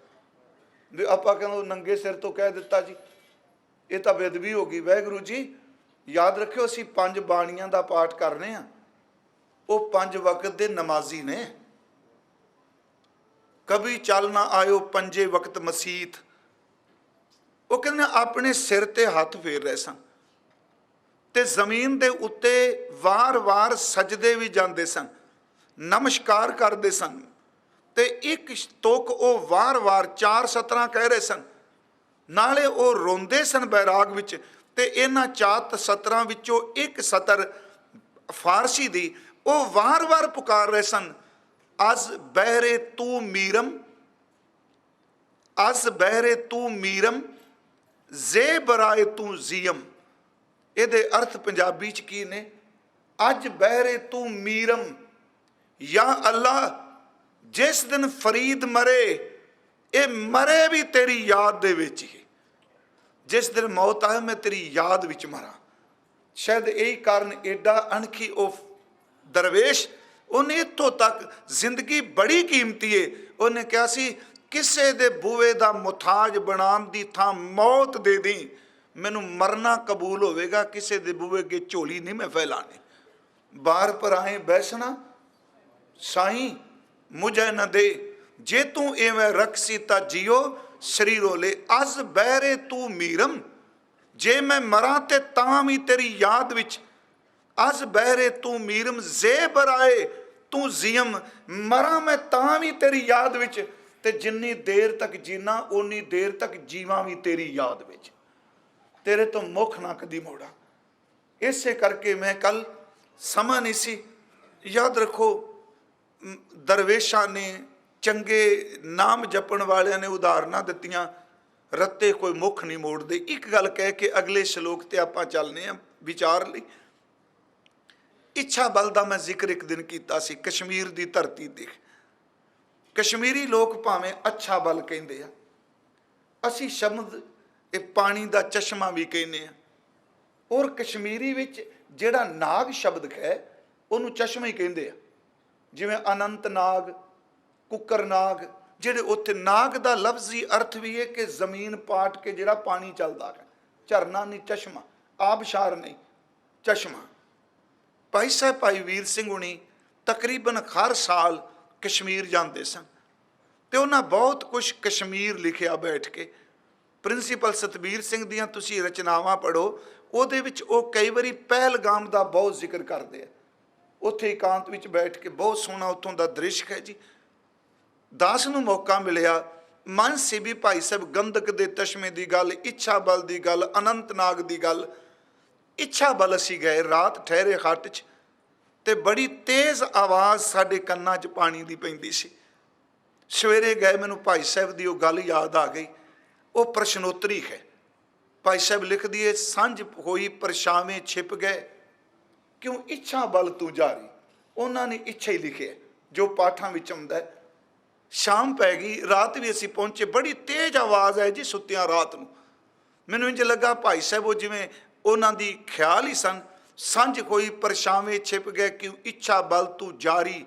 भी आपां कहंदे नंगे सिर तो कह दिता जी, ये तो बेदबी हो गई। वाहिगुरू जी याद रखियो, असीं 5 बाणियां दा पाठ करने आ, वो 5 वक्त दे नमाजी ने। कभी चल ना आयो 5 वक्त मसीत। वो कहते अपने सिर ते हाथ फेर रहे सन ते जमीन दे उत्ते वार वार सजदे भी जाते सन, नमस्कार करते सन। ते एक तुक वो वार वार 4 सतरां कह रहे सन, नाले वो रोंदे सन बैराग विच। ते इन्हां 4 सतरां विचों एक सतर फारसी दी वो वार वार पुकार रहे सन, अज बहरे तू मीरम, अज बहरे तू मीरम, जे बराए तू जियम। ये अर्थ पंजाबी च की ने? अज बहरे तू मीरम, या अल्लाह जिस दिन फरीद मरे, ये मरे भी तेरी याद दे विच ही। जिस दिन मौत आए मैं तेरी याद विच मरा। शायद यही कारण एडा अणखी ओ दरवेश, उन्हें इत्थों तक जिंदगी बड़ी कीमती है। उन्हें कहा सी किसे दे बूए दा मुथाज बनान दी थां मौत दे दी, मैनू मरना कबूल होवेगा, किसे दे बूए अगे झोली नहीं मैं फैलानी। बार पर आए बैसना साईं मुझे न दे, जे तू एवं रखसी ता जियो शरीरो ले। अज बहरे तू मीरम, जे मैं मरा ते तां भी तेरी याद विच। अज बहरे तू मीरम, जे बराए तू जियम, मरा मैं तां भी तेरी याद विच। ते जिन्नी देर तक जीना उन्नी देर तक जीवां भी तेरी याद विच, तेरे तो मुख ना कदी मोड़ा। इसे करके मैं कल समा नहीं सी, याद रखो दरवेशा ने, चंगे नाम जपण वालियां ने उदाहरणा दित्तियां, रत्ते कोई मुख नहीं मोड़ते। एक गल कह के अगले श्लोक ते आपां चलने आ विचार लई। इच्छा बल दा मैं जिक्र एक दिन कीता सी। कश्मीर दी धरती ते कश्मीरी लोग भावें अच्छा बल कहिंदे आ, असीं शब्द ये पानी दा चश्मा भी कहने आ, और कश्मीरी विच जिहड़ा नाग शब्द है उहनूं चश्मा ही कहिंदे आ। जिवें अनंत नाग, कुकर नाग, जिहड़े उत्थे नाग दा लफ्जी अर्थ भी है कि जमीन पाट के जिहड़ा पानी चलदा है, झरना नहीं चश्मा, आबशार नहीं चश्मा। भाई साहब भाई वीर सिंह हुणी तकरीबन हर साल कश्मीर जाते सन, तो उन्हें बहुत कुछ कश्मीर लिखिया बैठ के। प्रिंसीपल सतबीर सिंह दियां तुसीं रचनावां पढ़ो, ਉਹਦੇ ਵਿੱਚ ਉਹ कई बारी पहलगाम का बहुत जिक्र करते हैं। उत्थे एकांत विच बैठ के बहुत सोहना उत्थों का दृश्य है जी। दास नूं मौका मिलिया, मन से भी भाई साहब गंदक के तशमे की गल, इच्छा बल की गल, अनंतनाग की गल। इच्छा बल असीं गए, रात ठहरे हट च, ते बड़ी तेज़ आवाज़ साडे कन्नां च पानी की पैंदी सी। सवेरे गए, मैनूं भाई साहब की वो गल याद आ गई। वो प्रश्नोत्तरी है, भाई साहब लिख दिए, सांझ होई परछावें छिप गए, क्यों इच्छा बल तू जारी। उन्होंने इच्छा ही लिखे जो पाठां विच आउंदा है। शाम पै गई, रात भी असीं पहुंचे, बड़ी तेज़ आवाज़ है जी सुत्तियां रात नूं। मैनूं इंज लगा भाई साहब वो जिवें उन्हां दी ख्याल ही सन। सांझ होई परछावें छिप गए, क्यों इच्छा बल तू जारी।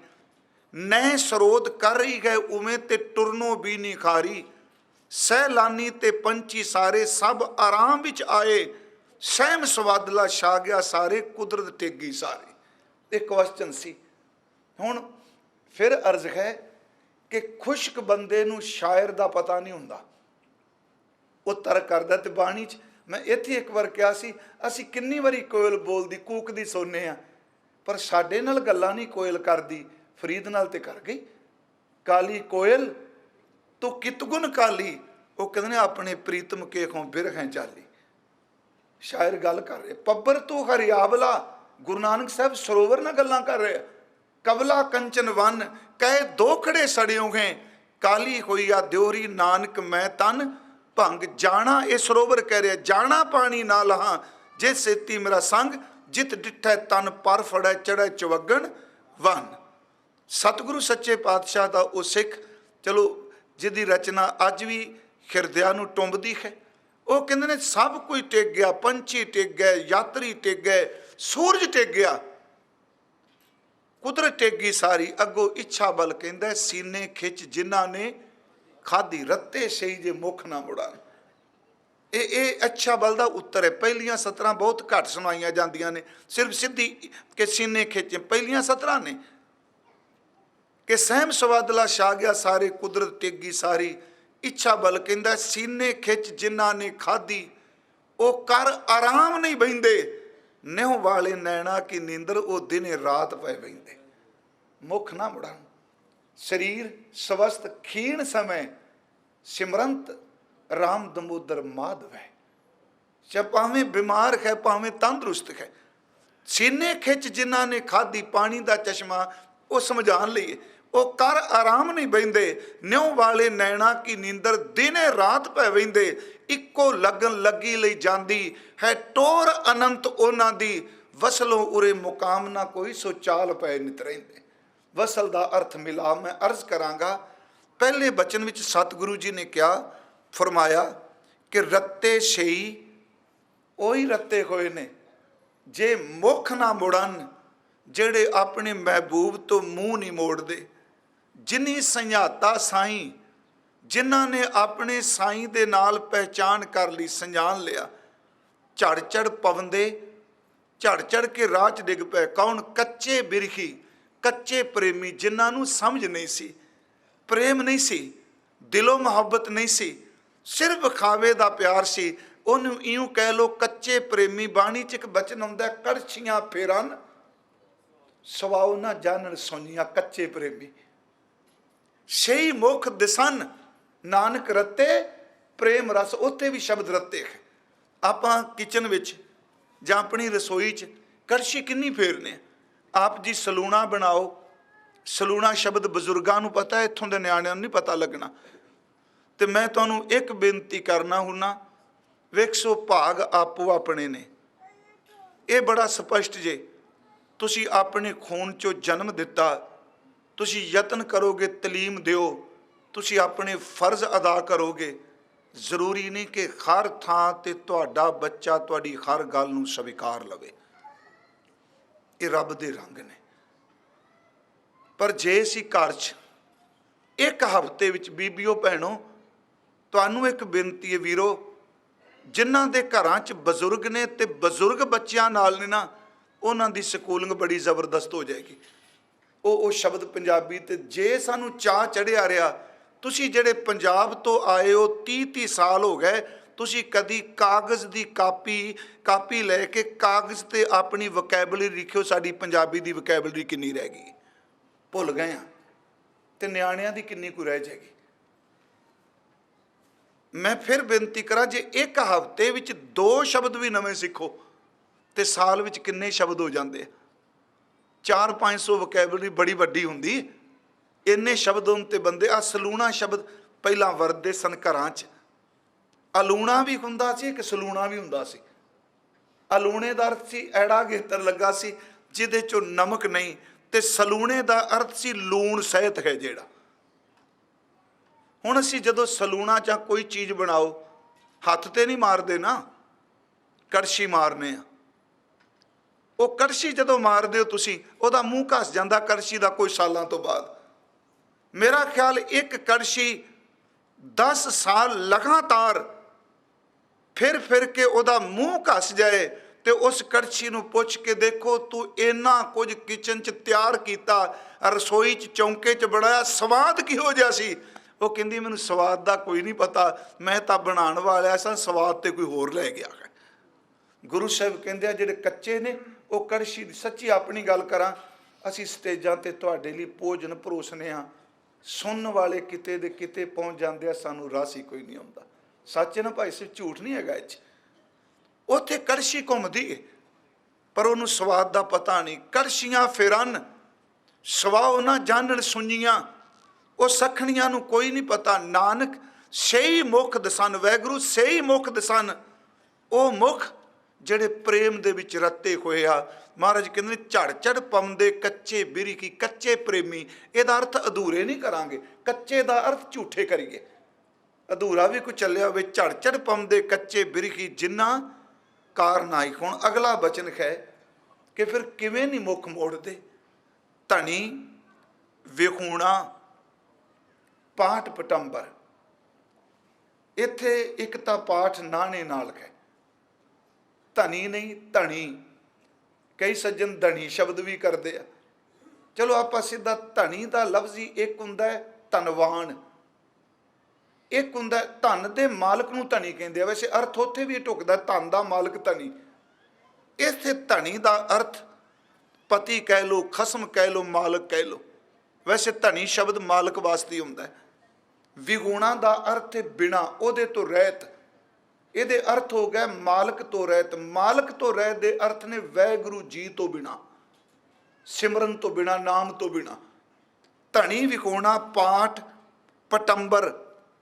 नए स्रोत कर रही गए उवें ते टुरनो भी नहीं खारी। सैलानी ते पंछी सारे सब आराम विच आए, सहम सवादला छा गया सारे, कुदरत टेगी सारे। एक क्वेश्चन सी। हुण फिर अर्ज है कि खुश्क बंदे नूं शायर दा पता नहीं हुंदा, वो तर्क करदा। ते बाणी च मैं इत्थे एक बार कहा सी, असीं किन्नी वारी कोयल बोलदी कूकदी सुनने आ, पर साडे नाल गल्लां नहीं कोयल करदी। फरीद नाल ते कर गई। काली कोयल तो कितगुन काली, वो कहते ने अपने प्रीतम के खों बिरखें चाली। शायर गल कर रहे। पब्बर तो हरियावला, गुरु नानक साहब सरोवर ना गल्लां कर रहे। कबला कंचन वन कहे दोखड़े सड़ियों हैं, काली होइया द्योरी नानक मैं तन भंग। जाना ये सरोवर कह रहे, जाना पानी ना लहा, जे सेती मेरा संग, जित डिठै तन पर फड़ै चढ़ै चवगन वन। सतगुरु सच्चे पातशाह का वो सिख, चलो जिहदी रचना अज भी हिरदियां नूं टुंबदी है। वो कहते ने सब कुछ टिक गया, पंछी टिक गए, यात्री टिक गए, सूरज टिक गया, कुदरत टेगी सारी। अगो इच्छा बल कहंदा सीने खिच जिन्हां ने खाधी, रत्ते सही जे मुख ना मुड़ा। ये अच्छा बल का उत्तर है। पहलियां सतरां बहुत घट सुनाईयां जांदियां ने, सिर्फ सीधी के सीने खिच। पहलियां सतरां ने कि सहम सवादला छा गया सारे, कुदरत टेगी सारी। इच्छा बल कहंदा सीने खिच जिन्हां ने खाधी, वो कर आराम नहीं बहिंदे, नेह वाले नैना की नींदर वो दिने रात पै बहिंदे। मुख ना मुड़ा, शरीर स्वस्थ खीण समय, सिमरंत राम दमोदर माधव है। चाहे भावें बीमार है भावें तंदुरुस्त है। सीने खिच जिन्हां ने खाधी, पानी का चश्मा वो समझाण लई, वो कर आराम नहीं बहिंदे, न्यों वाले नैना की नींदर दिने रात पै बहिंदे। इक्को लगन लगी लई जांदी है, टोर अनंत उन्हां दी, वसलों उरे मुकाम ना कोई, सो चाल पै नित रहिंदे। वसल का अर्थ मिला मैं अर्ज करांगा। पहले बचन विच सतगुरु जी ने क्या फरमाया कि रत्ते छई ओही रत्ते होए ने, जे मुख ना मुड़न, जेड़े अपने महबूब तो मूँह नहीं मोड़ते। जिन्नी संझाता साईं, जिन्हां ने अपने साईं दे नाल पहचान कर ली, संजान लिया। झड़ झड़ पवंदे ਝੜ ਝੜ ਕੇ ਰਾਹ 'ਚ ਡਿੱਗ ਪਏ। ਕੌਣ? ਕੱਚੇ ਬਿਰਖੀ, ਕੱਚੇ ਪ੍ਰੇਮੀ, ਜਿਨ੍ਹਾਂ ਨੂੰ ਸਮਝ ਨਹੀਂ ਸੀ, ਪ੍ਰੇਮ ਨਹੀਂ ਸੀ, ਦਿਲੋਂ ਮੁਹੱਬਤ ਨਹੀਂ ਸੀ, ਸਿਰਫ ਵਿਖਾਵੇ ਦਾ ਪਿਆਰ ਸੀ। ਉਹਨੂੰ ਇਉਂ ਕਹਿ ਲਓ ਕੱਚੇ ਪ੍ਰੇਮੀ। ਬਾਣੀ 'ਚ ਇੱਕ ਬਚਨ ਆਉਂਦਾ, ਕੜਛੀਆਂ ਫੇਰਨ ਸਵਾਉ ਨਾ ਜਾਣਨ ਸੋਈਆਂ। ਕੱਚੇ ਪ੍ਰੇਮੀ ਸਹੀ ਮੁਖ ਦਿਸਨ ਨਾਨਕ ਰਤੇ ਪ੍ਰੇਮ ਰਸ। ਉੱਥੇ ਵੀ ਸ਼ਬਦ ਰਤੇ ਹੈ। ਆਪਾਂ ਕਿਚਨ ਵਿੱਚ ਜਾਂ ਆਪਣੀ ਰਸੋਈ 'ਚ ਕੜਛੀ ਕਿੰਨੀ ਫੇਰਨੇ? ਆਪ ਜੀ ਸਲੂਣਾ ਬਣਾਓ। ਸਲੂਣਾ ਸ਼ਬਦ ਬਜ਼ੁਰਗਾਂ ਨੂੰ ਪਤਾ, ਇੱਥੋਂ ਦੇ ਨਿਆਣਿਆਂ ਨੂੰ ਨਹੀਂ ਪਤਾ ਲੱਗਣਾ। ਤੇ ਮੈਂ ਤੁਹਾਨੂੰ ਇੱਕ ਬੇਨਤੀ ਕਰਨਾ ਹੁੰਨਾ, ਵੇਖੋ ਭਾਗ ਆਪੋ ਆਪਣੇ ਨੇ। ਇਹ ਬੜਾ ਸਪਸ਼ਟ ਜੇ। ਤੁਸੀਂ ਆਪਣੇ ਖੂਨ 'ਚੋਂ ਜਨਮ ਦਿੱਤਾ, ਤੁਸੀਂ ਯਤਨ ਕਰੋਗੇ, ਤਲੀਮ ਦਿਓ, ਤੁਸੀਂ ਆਪਣੇ ਫਰਜ਼ ਅਦਾ ਕਰੋਗੇ। ਜ਼ਰੂਰੀ ਨਹੀਂ ਕਿ ਹਰ ਥਾਂ ਤੇ ਤੁਹਾਡਾ ਬੱਚਾ ਤੁਹਾਡੀ ਹਰ ਗੱਲ ਨੂੰ ਸਵੀਕਾਰ ਲਵੇ। ਇਹ ਰੱਬ ਦੇ ਰੰਗ ਨੇ। ਪਰ ਜੇ ਅਸੀਂ ਘਰ 'ਚ ਇੱਕ ਹਫ਼ਤੇ ਵਿੱਚ, ਬੀਬੀਓ ਭੈਣੋ ਤੁਹਾਨੂੰ ਇੱਕ ਬੇਨਤੀ ਹੈ ਵੀਰੋ, ਜਿਨ੍ਹਾਂ ਦੇ ਘਰਾਂ 'ਚ ਬਜ਼ੁਰਗ ਨੇ ਤੇ ਬਜ਼ੁਰਗ ਬੱਚਿਆਂ ਨਾਲ ਨੇ ਨਾ, ਉਹਨਾਂ ਦੀ ਸਕੂਲਿੰਗ ਬੜੀ ਜ਼ਬਰਦਸਤ ਹੋ ਜਾਏਗੀ। ਉਹ ਸ਼ਬਦ ਪੰਜਾਬੀ। ਤੇ ਜੇ ਸਾਨੂੰ ਚਾਅ ਚੜ੍ਹਿਆ ਰਿਹਾ, ਤੁਸੀਂ ਜਿਹੜੇ ਪੰਜਾਬ ਤੋਂ ਆਏ ਹੋ 30 ਸਾਲ ਹੋ ਗਏ, ਤੁਸੀਂ ਕਦੀ ਕਾਗਜ਼ ਦੀ ਕਾਪੀ ਲੈ ਕੇ ਕਾਗਜ਼ ਤੇ ਆਪਣੀ ਵੋਕੈਬਲਰੀ ਲਿਖਿਓ, ਸਾਡੀ ਪੰਜਾਬੀ ਦੀ ਵੋਕੈਬਲਰੀ ਕਿੰਨੀ ਰਹਿ ਗਈ, ਭੁੱਲ ਗਏ ਆ। ਤੇ ਨਿਆਣਿਆਂ ਦੀ ਕਿੰਨੀ ਕੁ ਰਹਿ ਜਾਏਗੀ। ਮੈਂ ਫਿਰ ਬੇਨਤੀ ਕਰਾਂ, ਜੇ ਇੱਕ ਹਫ਼ਤੇ ਵਿੱਚ 2 ਸ਼ਬਦ ਵੀ ਨਵੇਂ ਸਿੱਖੋ ਤੇ ਸਾਲ ਵਿੱਚ ਕਿੰਨੇ ਸ਼ਬਦ ਹੋ ਜਾਂਦੇ ਆ? 400-500 ਵੋਕੈਬਲਰੀ ਬੜੀ ਵੱਡੀ ਹੁੰਦੀ। ਇੰਨੇ ਸ਼ਬਦ ਹੋਣ ਤੇ ਬੰਦੇ। ਆ ਸਲੂਣਾ ਸ਼ਬਦ ਪਹਿਲਾਂ ਵਰਤਦੇ ਸਨ ਘਰਾਂ 'ਚ। ਅਲੂਣਾ ਵੀ ਹੁੰਦਾ ਸੀ, ਇੱਕ ਸਲੂਣਾ ਵੀ ਹੁੰਦਾ ਸੀ। ਅਲੂਣੇ ਦਾ ਅਰਥ ਸੀ ਐੜਾ ਗੇਤਰ ਲੱਗਾ ਸੀ ਜਿਹਦੇ 'ਚੋਂ ਨਮਕ ਨਹੀਂ, ਤੇ ਸਲੂਣੇ ਦਾ ਅਰਥ ਸੀ ਲੂਣ ਸਹਿਤ ਹੈ ਜਿਹੜਾ। ਹੁਣ ਅਸੀਂ ਜਦੋਂ ਸਲੂਣਾ ਜਾਂ ਕੋਈ ਚੀਜ਼ ਬਣਾਓ, ਹੱਥ ਤੇ ਨਹੀਂ ਮਾਰਦੇ ਨਾ, ਕੜਛੀ ਮਾਰਨੇ ਆ। ਉਹ ਕੜਛੀ ਜਦੋਂ ਮਾਰਦੇ ਹੋ ਤੁਸੀਂ, ਉਹਦਾ ਮੂੰਹ ਘਸ ਜਾਂਦਾ ਕੜਛੀ ਦਾ ਕੁਝ ਸਾਲਾਂ ਤੋਂ ਬਾਅਦ। ਮੇਰਾ ਖਿਆਲ ਇੱਕ ਕੜਛੀ 10 ਸਾਲ ਲਗਾਤਾਰ ਫਿਰ ਕੇ ਉਹਦਾ ਮੂੰਹ ਘਸ ਜਾਏ, ਤੇ ਉਸ ਕੜਛੀ ਨੂੰ ਪੁੱਛ ਕੇ ਦੇਖੋ, ਤੂੰ ਇੰਨਾ ਕੁਝ ਕਿਚਨ 'ਚ ਤਿਆਰ ਕੀਤਾ, ਰਸੋਈ 'ਚ ਚੌਂਕੇ 'ਚ ਬਣਾਇਆ, ਸਵਾਦ ਕਿਹੋ ਜਿਹਾ ਸੀ? ਉਹ ਕਹਿੰਦੀ ਮੈਨੂੰ ਸਵਾਦ ਦਾ ਕੋਈ ਨਹੀਂ ਪਤਾ, ਮੈਂ ਤਾਂ ਬਣਾਉਣ ਵਾਲਿਆ ਸਾਂ, ਸਵਾਦ ਤੇ ਕੋਈ ਹੋਰ ਲੈ ਗਿਆ ਹੈ। ਗੁਰੂ ਸਾਹਿਬ ਕਹਿੰਦੇ ਆ ਜਿਹੜੇ ਕੱਚੇ ਨੇ ਉਹ ਕੜਛੀ। ਸੱਚੀ ਆਪਣੀ ਗੱਲ ਕਰਾਂ, ਅਸੀਂ ਸਟੇਜਾਂ ਤੇ ਤੁਹਾਡੇ ਲਈ ਭੋਜਨ ਪਰੋਸਨੇ ਹਾਂ, ਸੁਣਨ ਵਾਲੇ ਕਿਤੇ ਦੇ ਕਿਤੇ ਪਹੁੰਚ ਜਾਂਦੇ ਆ, ਸਾਨੂੰ ਰਸ ਹੀ ਕੋਈ ਨਹੀਂ ਆਉਂਦਾ। ਸੱਚ ਨਾ ਭਾਈ ਸਾਹਿਬ, ਝੂਠ ਨਹੀਂ ਹੈਗਾ ਇਹ 'ਚ। ਉੱਥੇ ਕੜਛੀ ਘੁੰਮਦੀ ਹੈ ਪਰ ਉਹਨੂੰ ਸਵਾਦ ਦਾ ਪਤਾ ਨਹੀਂ। ਕੜਛੀਆਂ ਫੇਰਨ ਸਵਾਉ ਨਾ ਜਾਣਨ ਸੁਣੀਆਂ। ਉਹ ਸਖਣੀਆਂ ਨੂੰ ਕੋਈ ਨਹੀਂ ਪਤਾ। ਨਾਨਕ ਸਹੀ ਮੁਖ ਦਸਨ, ਵੈਗੁਰੂ ਸਹੀ ਮੁਖ ਦਸਨ, ਉਹ ਮੁਖ ਜਿਹੜੇ ਪ੍ਰੇਮ ਦੇ ਵਿੱਚ ਰੱਤੇ ਹੋਏ ਆ। ਮਹਾਰਾਜ ਕਹਿੰਦੇ ਨੇ ਝੜ ਝੜ ਪਾਉਂਦੇ ਕੱਚੇ ਬਿਰਖੀ, ਕੱਚੇ ਪ੍ਰੇਮੀ। ਇਹਦਾ ਅਰਥ ਅਧੂਰੇ ਨਹੀਂ ਕਰਾਂਗੇ, ਕੱਚੇ ਦਾ ਅਰਥ ਝੂਠੇ ਕਰੀਏ। ਅਧੂਰਾ ਵੀ ਕੋਈ ਚੱਲਿਆ ਹੋਵੇ। ਝੜ ਝੜ ਪਾਉਂਦੇ ਕੱਚੇ ਬਿਰਖੀ ਜਿਨ੍ਹਾਂ ਕਾਰਨ ਆਈ। ਹੁਣ ਅਗਲਾ ਬਚਨ ਹੈ ਕਿ ਫਿਰ ਕਿਵੇਂ ਨਹੀਂ ਮੁੱਖ ਮੋੜਦੇ? ਧਣੀ ਵਿਖੂਣਾ ਪਾਠ ਪਟੰਬਰ। ਇੱਥੇ ਇੱਕ ਤਾਂ ਪਾਠ ਨਾਣੇ ਨਾਲ ਹੈ, ਧਨੀ ਨਹੀਂ ਧਣੀ। ਕਈ ਸੱਜਣ ਧਣੀ ਸ਼ਬਦ ਵੀ ਕਰਦੇ ਆ। ਚਲੋ ਆਪਾਂ ਸਿੱਧਾ, ਧਣੀ ਦਾ ਲਫ਼ਜ਼ ਹੀ ਇੱਕ ਹੁੰਦਾ ਧਨਵਾਨ, ਇੱਕ ਹੁੰਦਾ ਧਨ ਦੇ ਮਾਲਕ ਨੂੰ ਧਨੀ ਕਹਿੰਦੇ ਆ। ਵੈਸੇ ਅਰਥ ਉੱਥੇ ਵੀ ਢੁਕਦਾ, ਧਨ ਦਾ ਮਾਲਕ ਧਨੀ। ਇੱਥੇ ਧਨੀ ਦਾ ਅਰਥ ਪਤੀ ਕਹਿ ਲਓ, ਖਸਮ ਕਹਿ ਲਓ, ਮਾਲਕ ਕਹਿ ਲਓ। ਵੈਸੇ ਧਨੀ ਸ਼ਬਦ ਮਾਲਕ ਵਾਸਤੇ ਹੁੰਦਾ ਹੈ। ਵਿਗੁਣਾ ਦਾ ਅਰਥ ਹੈ ਬਿਨਾ, ਉਹਦੇ ਤੋਂ ਰਹਿਤ। ਇਹਦੇ ਅਰਥ ਹੋ ਗਿਆ ਮਾਲਕ ਤੋਂ ਰਹਿਤ। ਮਾਲਕ ਤੋਂ ਰਹਿਤ ਦੇ ਅਰਥ ਨੇ ਵਾਹਿਗੁਰੂ ਜੀ ਤੋਂ ਬਿਨਾ, ਸਿਮਰਨ ਤੋਂ ਬਿਨਾ, ਨਾਮ ਤੋਂ ਬਿਨਾ। ਧਣੀ ਵਿਖੋਣਾ ਪਾਠ ਪਟੰਬਰ।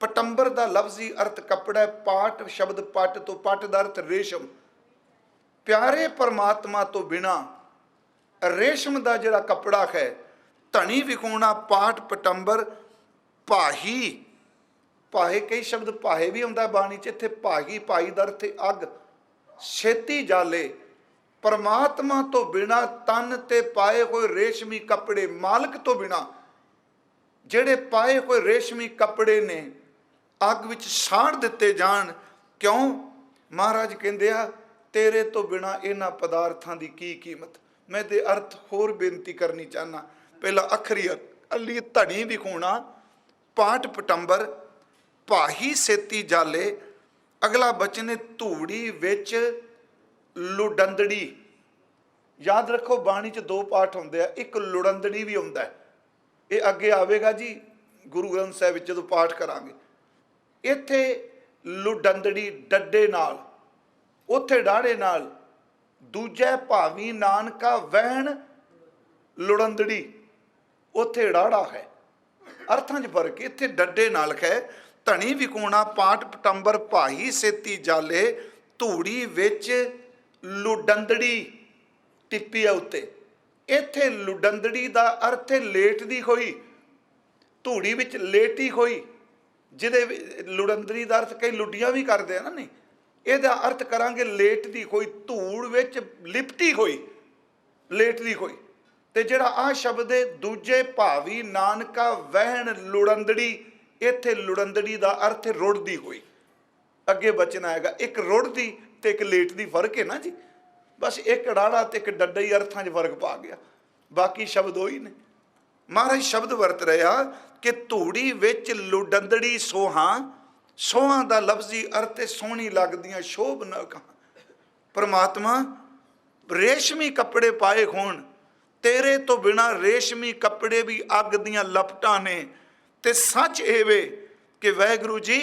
ਪਟੰਬਰ ਦਾ ਲਫ਼ਜ਼ੀ ਅਰਥ ਕੱਪੜਾ ਹੈ। ਪਾਠ ਸ਼ਬਦ ਪੱਟ ਤੋਂ, ਪੱਟ ਦਾ ਅਰਥ ਰੇਸ਼ਮ। ਪਿਆਰੇ ਪਰਮਾਤਮਾ ਤੋਂ ਬਿਨਾ ਰੇਸ਼ਮ ਦਾ ਜਿਹੜਾ ਕੱਪੜਾ ਹੈ। ਧਣੀ ਵਿਖੋਣਾ ਪਾਠ ਪਟੰਬਰ ਭਾਹੀ। ਭਾਹੇ ਕਈ ਸ਼ਬਦ ਭਾਹੇ ਵੀ ਆਉਂਦਾ ਬਾਣੀ 'ਚ। ਇੱਥੇ ਭਾਗੀ, ਭਾਈ ਦਾ ਅਰਥ ਅੱਗ। ਛੇਤੀ ਜਾਲੇ ਪਰਮਾਤਮਾ ਤੋਂ ਬਿਨਾ ਤਨ ਤੇ ਪਾਏ ਹੋਏ ਰੇਸ਼ਮੀ ਕੱਪੜੇ, ਮਾਲਕ ਤੋਂ ਬਿਨਾ ਜਿਹੜੇ ਪਾਏ ਹੋਏ ਰੇਸ਼ਮੀ ਕੱਪੜੇ ਨੇ ਅੱਗ ਵਿੱਚ ਸਾੜ ਦਿੱਤੇ ਜਾਣ। ਕਿਉਂ? ਮਹਾਰਾਜ ਕਹਿੰਦੇ ਆ तेरे तो बिना इन्हां पदार्थां दी की कीमत। मैं ते अर्थ होर बेनती करनी चाहना। पहला अखरी अली धनी विखूणा पाठ पटंबर भाही सेती जाले। अगला बचन है धूड़ी विच लुडंदड़ी। याद रखो बाणी च दो पाठ होंदे आ, एक लुडंदड़ी भी होंदा है। ये अगे आवेगा जी गुरु ग्रंथ साहिब विच जदों पाठ करांगे। इत्थे लुडंदड़ी डड्डे नाल, उत्थे डाढ़े नाल, दूजे भावी नानका वहन लुडंदड़ी, उत्थे डाढ़ा है। अर्थां च फर्क। इत्थे डड्डे नाल है धनी विकूणा पाठ पटंबर भाई सेती जाले। धूड़ी विच लुडंदड़ी टिप्पी है उत्ते। इत्थे लुडंदड़ी दा अर्थ है लेटदी होई, धूड़ी विच लेटी होई। जिहदे लुडंदड़ी दा अर्थ कई लुडियां भी करदे आ ना, नहीं ਇਹਦਾ अर्थ करांगे लेटदी होई, धूड़ विच लिपटी होई, लेटदी होई। ते जिहड़ा आ शब्द है दूजे भावी नानका वहन लुड़ंदड़ी, इत्थे लुड़ंदड़ी दा अर्थ है रुड़दी होई। अगे बचन आएगा एक रुड़दी ते एक लेटदी, फर्क है ना जी। बस एक डाड़ा ते एक डड्डा ही अर्थां 'च फर्क पा गया, बाकी शब्द वही ने। महाराज शब्द वरत रहा कि धूड़ी विच लुडंदड़ी सोहां। सोहां दा लफ्जी अर्थ सोहनी लगदियां, शोभ न कहां। परमात्मा रेशमी कपड़े पाए होण, तेरे तो बिना रेशमी कपड़े भी अग दियां लपटां ने। ते सच एवे कि वाहिगुरू जी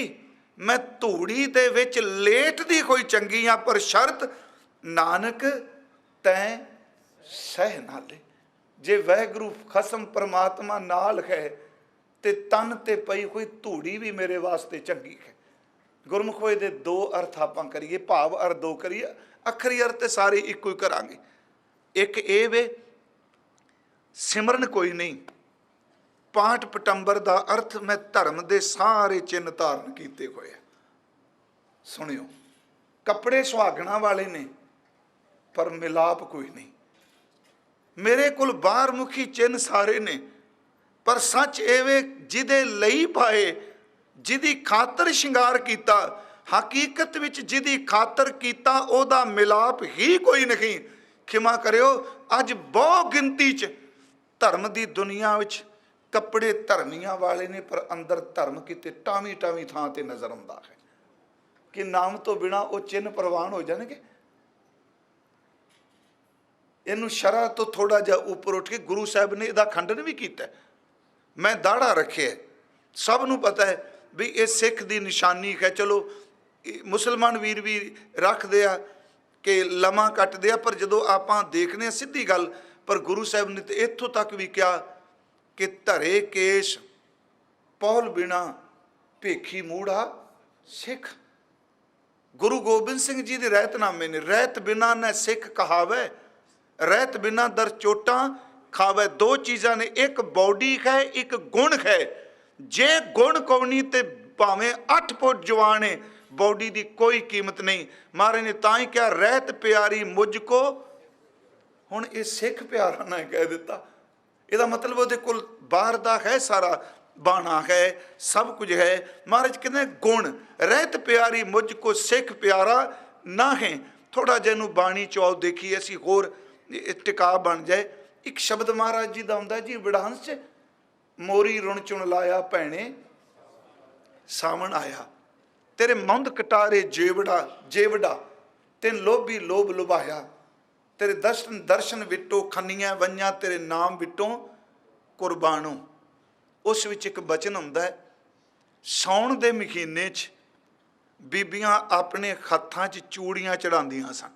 मैं धूड़ी दे विच लेटदी कोई चंगी हां, पर शर्त नानक तैं सह नाले। जे वाहिगुरू खसम परमात्मा नाल है ते तन ते पई हुई धूड़ी भी मेरे वास्ते चंगी है। गुरमुख होए दे दो अर्थ आपां करिए, भाव अर्थ दो करिए, अखरी अर्थ सारे इक्को ही करांगे। एक ये वे सिमरन कोई नहीं। पाठ पटंबर दा अर्थ मैं धर्म दे सारे चिन्ह धारण कीते होए। सुनियो, कपड़े सुहागणा वाले ने पर मिलाप कोई नहीं। मेरे कोल बाहर मुखी चिन्ह सारे ने, पर सच एवे जिदे लई पाए, जिदी खातर शिंगार कीता, हकीकत विच जिदी खातर कीता ओदा मिलाप ही कोई नहीं। खिमा करियो, अज बहुत गिनती च धर्म की दुनिया विच कपड़े धर्मियां वाले ने, पर अंदर धर्म किते टावी टावी थां ते नजर आउंदा है कि नाम तो बिना वो चिन्ह प्रवान हो जाएंगे। इनू शरा तो थोड़ा जा उपर उठ के गुरु साहब ने इहदा खंडन भी किया। मैं दाड़ा रखे, सब नूं पता है भी ये सिख की निशानी है। चलो मुसलमान वीर भी रखते आ कि लमा कटते आ, पर जदों आपां देखने सीधी गल, पर गुरु साहब ने तो इत्थों तक भी कहा कि धरे केश पौल बिना भेखी मूढ़ा सिख। गुरु गोबिंद सिंह जी के रहतनामे ने, रहत बिना न सिख कहावे, रहत बिना दर चोटा खावे। दो चीज़ां ने, एक बॉडी है एक गुण है। जे गुण कोनी ते भावें 8 फुट जवान है, बॉडी की कोई कीमत नहीं। महाराज ने तां ही क्या रहत प्यारी मुझको, हुण ये सिख प्यारा ना कह दिता। ਇਹਦਾ मतलब ਉਹਦੇ ਕੋਲ बाहर ਦਾ है सारा बाणा है, सब कुछ है। महाराज कहते गुण रहत प्यारी मुझको सिख प्यारा ना है। थोड़ा जिन्हों बाणी चौ देखिए असी होर टिका बन जाए। एक शब्द महाराज जी का आउंदा जी विड़ांस च, मोरी रुण चुन लाया भैणे सावन आया, तेरे मुंद कटारे जेवड़ा जेवड़ा, तेन लोभी लोभ लुभाया, तेरे दर्शन दर्शन विटो खनियां वंजा, तेरे नाम विटों कुरबानो। उस विच एक बचन हुंदा है, सौण दे महीने च बीबियां अपने हत्थां च चूड़ियां चढ़ांदियां सन।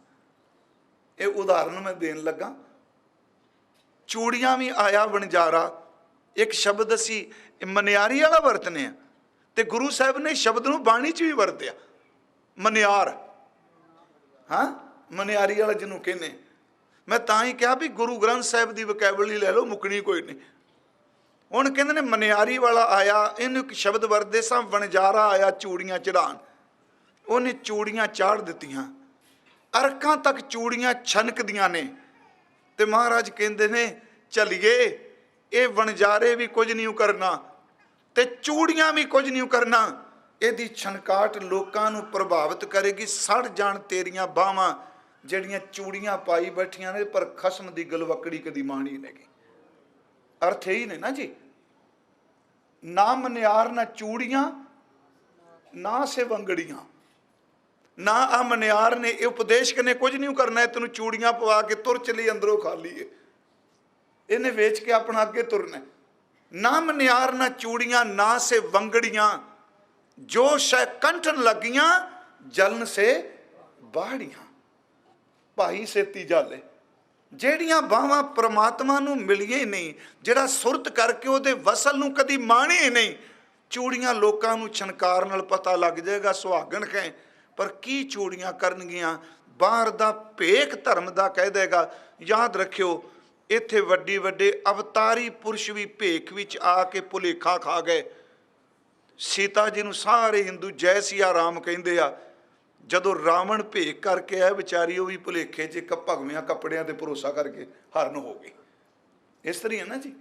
ये उदाहरण मैं देन लगा। चूड़ियां भी आया वणजारा, एक शब्द असी मनियारी वाला वरतने आ, ते गुरु साहब ने शब्द नूं बाणी च भी वरत्या मनियार। हाँ, मनियारी वाला जिन्हों कहने। मैं तां ही कहा भी गुरु ग्रंथ साहब की वकैबलरी लै लो, मुकनी कोई नहीं। हुण कहंदे ने मनियारी वाला आया, इन्हूं एक शब्द वरतदे सां वणजारा आया चूड़ियां चढ़ाण। उन्हें चूड़ियां चाढ़ दित्तियां, अरकां तक चूड़ियां छनकदियां ने। ते महाराज कहंदे ने चलिए ये वणजारे भी कुछ नहीं करना ते चूड़ियां भी कुछ नहीं करना। इहदी छनकाट लोकां नूं प्रभावित करेगी, सड़ जाण तेरियां बाहां, ਜਿਹੜੀਆਂ ਚੂੜੀਆਂ ਪਾਈ ਬੈਠੀਆਂ ਨੇ ਪਰ ਖਸਮ ਦੀ ਗਲਵਕੜੀ ਕਦੀ ਮਾਣੀ ਨਹੀਂ। ਅਰਥ ਇਹੀ ਨੇ ਨਾ ਜੀ, ਨਾ ਮਨਿਆਰ ਨਾ ਚੂੜੀਆਂ ਨਾ ਸੇ ਵੰਗੜੀਆਂ। ਨਾ ਆ ਮਨਿਆਰ ਨੇ ਇਹ ਉਪਦੇਸ਼ਕ ਨੇ ਕੁਝ ਨਹੀਂ ਕਰਨਾ, ਤੈਨੂੰ ਚੂੜੀਆਂ ਪਵਾ ਕੇ ਤੁਰ ਚਲੀ ਅੰਦਰੋਂ ਖਾਲੀ ਹੈ, ਇਹਨੇ ਵੇਚ ਕੇ ਆਪਣਾ ਅੱਗੇ ਤੁਰਨਾ। ਨਾ ਮਨਿਆਰ ਨਾ ਚੂੜੀਆਂ ਨਾ ਸੇ ਵੰਗੜੀਆਂ, ਜੋ ਸ਼ੈ ਕੰਠਨ ਲੱਗੀਆਂ ਜਲਨ ਸੇ ਬਾੜੀਆਂ। ਭਾਈ ਸੇਤੀ ਜਾਲੇ, ਜਿਹੜੀਆਂ ਬਾਹਾਂ ਪ੍ਰਮਾਤਮਾ ਨੂੰ ਮਿਲੀਆਂ ਹੀ ਨਹੀਂ, ਜਿਹੜਾ ਸੁਰਤ ਕਰਕੇ ਉਹਦੇ ਵਸਲ ਨੂੰ ਕਦੀ ਮਾਣੇ ਹੀ ਨਹੀਂ। ਚੂੜੀਆਂ ਲੋਕਾਂ ਨੂੰ ਛਣਕਾਰ ਨਾਲ ਪਤਾ ਲੱਗ ਜਾਏਗਾ ਸੁਹਾਗਣ ਹੈ, ਪਰ ਕੀ ਚੂੜੀਆਂ ਕਰਨਗੀਆਂ। ਬਾਹਰ ਦਾ ਭੇਖ ਧਰਮ ਦਾ ਕਹਿ ਦੇਗਾ। ਯਾਦ ਰੱਖਿਓ, ਇੱਥੇ ਵੱਡੇ ਵੱਡੇ ਅਵਤਾਰੀ ਪੁਰਸ਼ ਵੀ ਭੇਖ ਵਿੱਚ ਆ ਕੇ ਭੁਲੇਖਾ ਖਾ ਗਏ। ਸੀਤਾ ਜੀ ਨੂੰ ਸਾਰੇ ਹਿੰਦੂ ਜੈ ਸਿਆ ਰਾਮ ਕਹਿੰਦੇ ਆ, ਜਦੋਂ ਰਾਵਣ ਭੇਖ ਕਰਕੇ ਆਇਆ ਵਿਚਾਰੀ, ਉਹ ਵੀ ਭੁਲੇਖੇ 'ਚ ਭਗਵਿਆਂ ਕੱਪੜਿਆਂ ਤੇ ਭਰੋਸਾ ਕਰਕੇ ਹਰਨ ਹੋ ਗਈ। ਇਸ ਤਰ੍ਹਾਂ ਹੈ ਨਾ ਜੀ।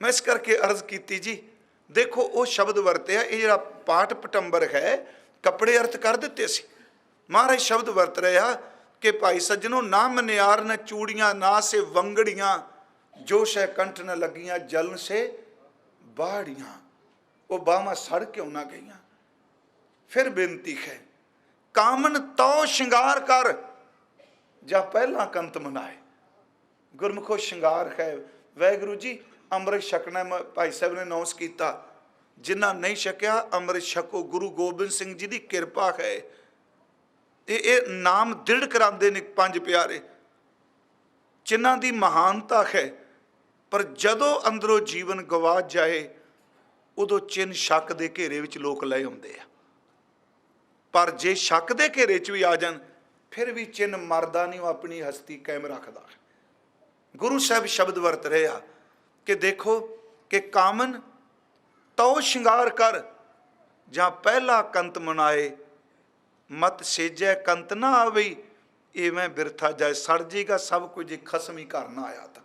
ਮੈਂ ਇਸ ਕਰਕੇ ਅਰਜ਼ ਕੀਤੀ ਜੀ, ਦੇਖੋ ਉਹ ਸ਼ਬਦ ਵਰਤਿਆ, ਇਹ ਜਿਹੜਾ ਪਾਠ ਪਟੰਬਰ ਹੈ ਕੱਪੜੇ ਅਰਥ ਕਰ ਦਿੱਤੇ ਸੀ। ਮਹਾਰਾਜ ਸ਼ਬਦ ਵਰਤ ਰਿਹਾ ਕਿ ਭਾਈ ਸੱਜਣੋ, ਨਾ ਮਨਿਆਰ ਨਾ ਚੂੜੀਆਂ ਨਾ ਸੇ ਵੰਗੜੀਆਂ, ਜੋ ਸ਼ੈ ਕੰਠ ਨ ਲੱਗੀਆਂ ਜਲਨ ਸੇ ਬਾੜੀਆਂ। ਉਹ ਬਾਹਾਂ ਸੜ ਕਿਉਂ ਨਾ ਗਈਆਂ। ਫਿਰ ਬੇਨਤੀ ਹੈ, ਕਾਮਨ ਤੋ ਸ਼ਿੰਗਾਰ ਕਰ ਜਾਂ ਪਹਿਲਾਂ ਕੰਤ ਮਨਾਏ। ਗੁਰਮੁਖੋ ਸ਼ਿੰਗਾਰ ਹੈ। ਵਾਹਿਗੁਰੂ ਜੀ ਅੰਮ੍ਰਿਤ ਛਕਣਾ ਭਾਈ ਸਾਹਿਬ ਨੇ ਅਨਾਉਂਸ ਕੀਤਾ, ਜਿਨ੍ਹਾਂ ਨਹੀਂ ਛਕਿਆ ਅੰਮ੍ਰਿਤ ਛਕੋ, ਗੁਰੂ ਗੋਬਿੰਦ ਸਿੰਘ ਜੀ ਦੀ ਕਿਰਪਾ ਹੈ। ਇਹ ਨਾਮ ਦ੍ਰਿੜ ਕਰਾਉਂਦੇ ਨੇ ਪੰਜ ਪਿਆਰੇ, ਜਿਨ੍ਹਾਂ ਦੀ ਮਹਾਨਤਾ ਹੈ। ਪਰ ਜਦੋਂ ਅੰਦਰੋਂ ਜੀਵਨ ਗਵਾਚ ਜਾਏ, ਉਦੋਂ ਚਿੰਨ ਸ਼ੱਕ ਦੇ ਘੇਰੇ ਵਿੱਚ ਲੋਕ ਲੈ ਆਉਂਦੇ ਆ। ਪਰ ਜੇ ਸ਼ੱਕ ਦੇ ਘੇਰੇ 'ਚ ਵੀ ਆ ਜਾਣ, ਫਿਰ ਵੀ ਚਿੰਨ ਮਰਦਾ ਨਹੀਂ, ਉਹ ਆਪਣੀ ਹਸਤੀ ਕਾਇਮ ਰੱਖਦਾ ਹੈ। ਗੁਰੂ ਸਾਹਿਬ ਸ਼ਬਦ ਵਰਤ ਰਹੇ ਆ ਕਿ ਦੇਖੋ ਕਿ ਕਾਮਨ ਤਉ ਸ਼ਿੰਗਾਰ ਕਰ ਜਾਂ ਪਹਿਲਾ ਕੰਤ ਮਨਾਏ, ਮਤ ਸੇਜੈ ਕੰਤ ਨਾ ਆਵਈ, ਇਵੇਂ ਬਿਰਥਾ ਜਾਏ। ਸੜ ਜੇਗਾ ਸਭ ਕੁਝ, ਖਸਮ ਹੀ ਘਰ ਨਾ ਆਇਆ ਤਾਂ।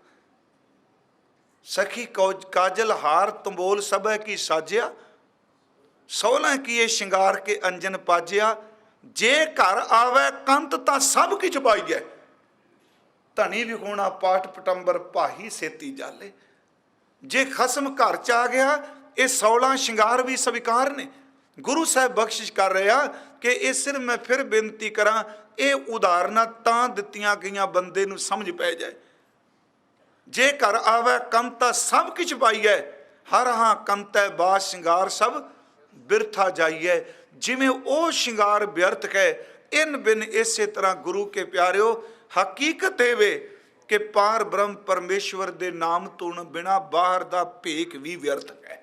ਸਖੀ ਕਾਜਲ ਹਾਰ ਤੰਬੋਲ ਸਭੈ ਕੀ ਸਾਜਿਆ, 16 ਕੀਏ ਸ਼ਿੰਗਾਰ ਕੇ ਅੰਜਨ ਪਾਜਿਆ। ਜੇ ਘਰ ਆਵੇ ਕੰਤ ਤਾਂ ਸਭ ਕਿਛ ਪਾਈਐ, ਧਨੀ ਵਿਖੋਣਾ ਪਾਠ ਪਟੰਬਰ ਭਾਈ ਸੇਤੀ ਜਾਲੇ। ਜੇ ਖਸਮ ਘਰ 'ਚ ਆ ਗਿਆ, ਇਹ 16 ਸ਼ਿੰਗਾਰ ਵੀ ਸਵੀਕਾਰ ਨੇ। ਗੁਰੂ ਸਾਹਿਬ ਬਖਸ਼ਿਸ਼ ਕਰ ਰਿਹਾ ਕਿ ਇਹ ਸਿਰ ਮੈਂ ਫਿਰ ਬੇਨਤੀ ਕਰਾਂ, ਇਹ ਉਦਾਹਰਨਾਂ ਤਾਂ ਦਿੱਤੀਆਂ ਗਈਆਂ ਬੰਦੇ ਨੂੰ ਸਮਝ ਪੈ ਜਾਏ। ਜੇ ਘਰ ਆਵੇ ਕੰਤ ਤਾਂ ਸਭ ਕਿਛ ਪਾਈਐ, ਹਰ ਹਾਂ ਕੰਤੈ ਬਾਸ ਸ਼ਿੰਗਾਰ ਸਭ ਬਿਰਥਾ ਜਾਈਐ। ਜਿਵੇਂ ਉਹ ਸ਼ਿੰਗਾਰ ਵਿਅਰਥ ਹੈ, ਇਨ ਬਿਨ ਇਸੇ ਤਰ੍ਹਾਂ ਗੁਰੂ ਕੇ ਪਿਆਰਿਓ ਹਕੀਕਤ ਇਹ ਕਿ ਪਾਰ ਬ੍ਰਹਮ ਪਰਮੇਸ਼ਵਰ ਦੇ ਨਾਮ ਤੋਂ ਬਿਨਾਂ ਬਾਹਰ ਦਾ ਭੇਖ ਵੀ ਵਿਅਰਥ ਹੈ।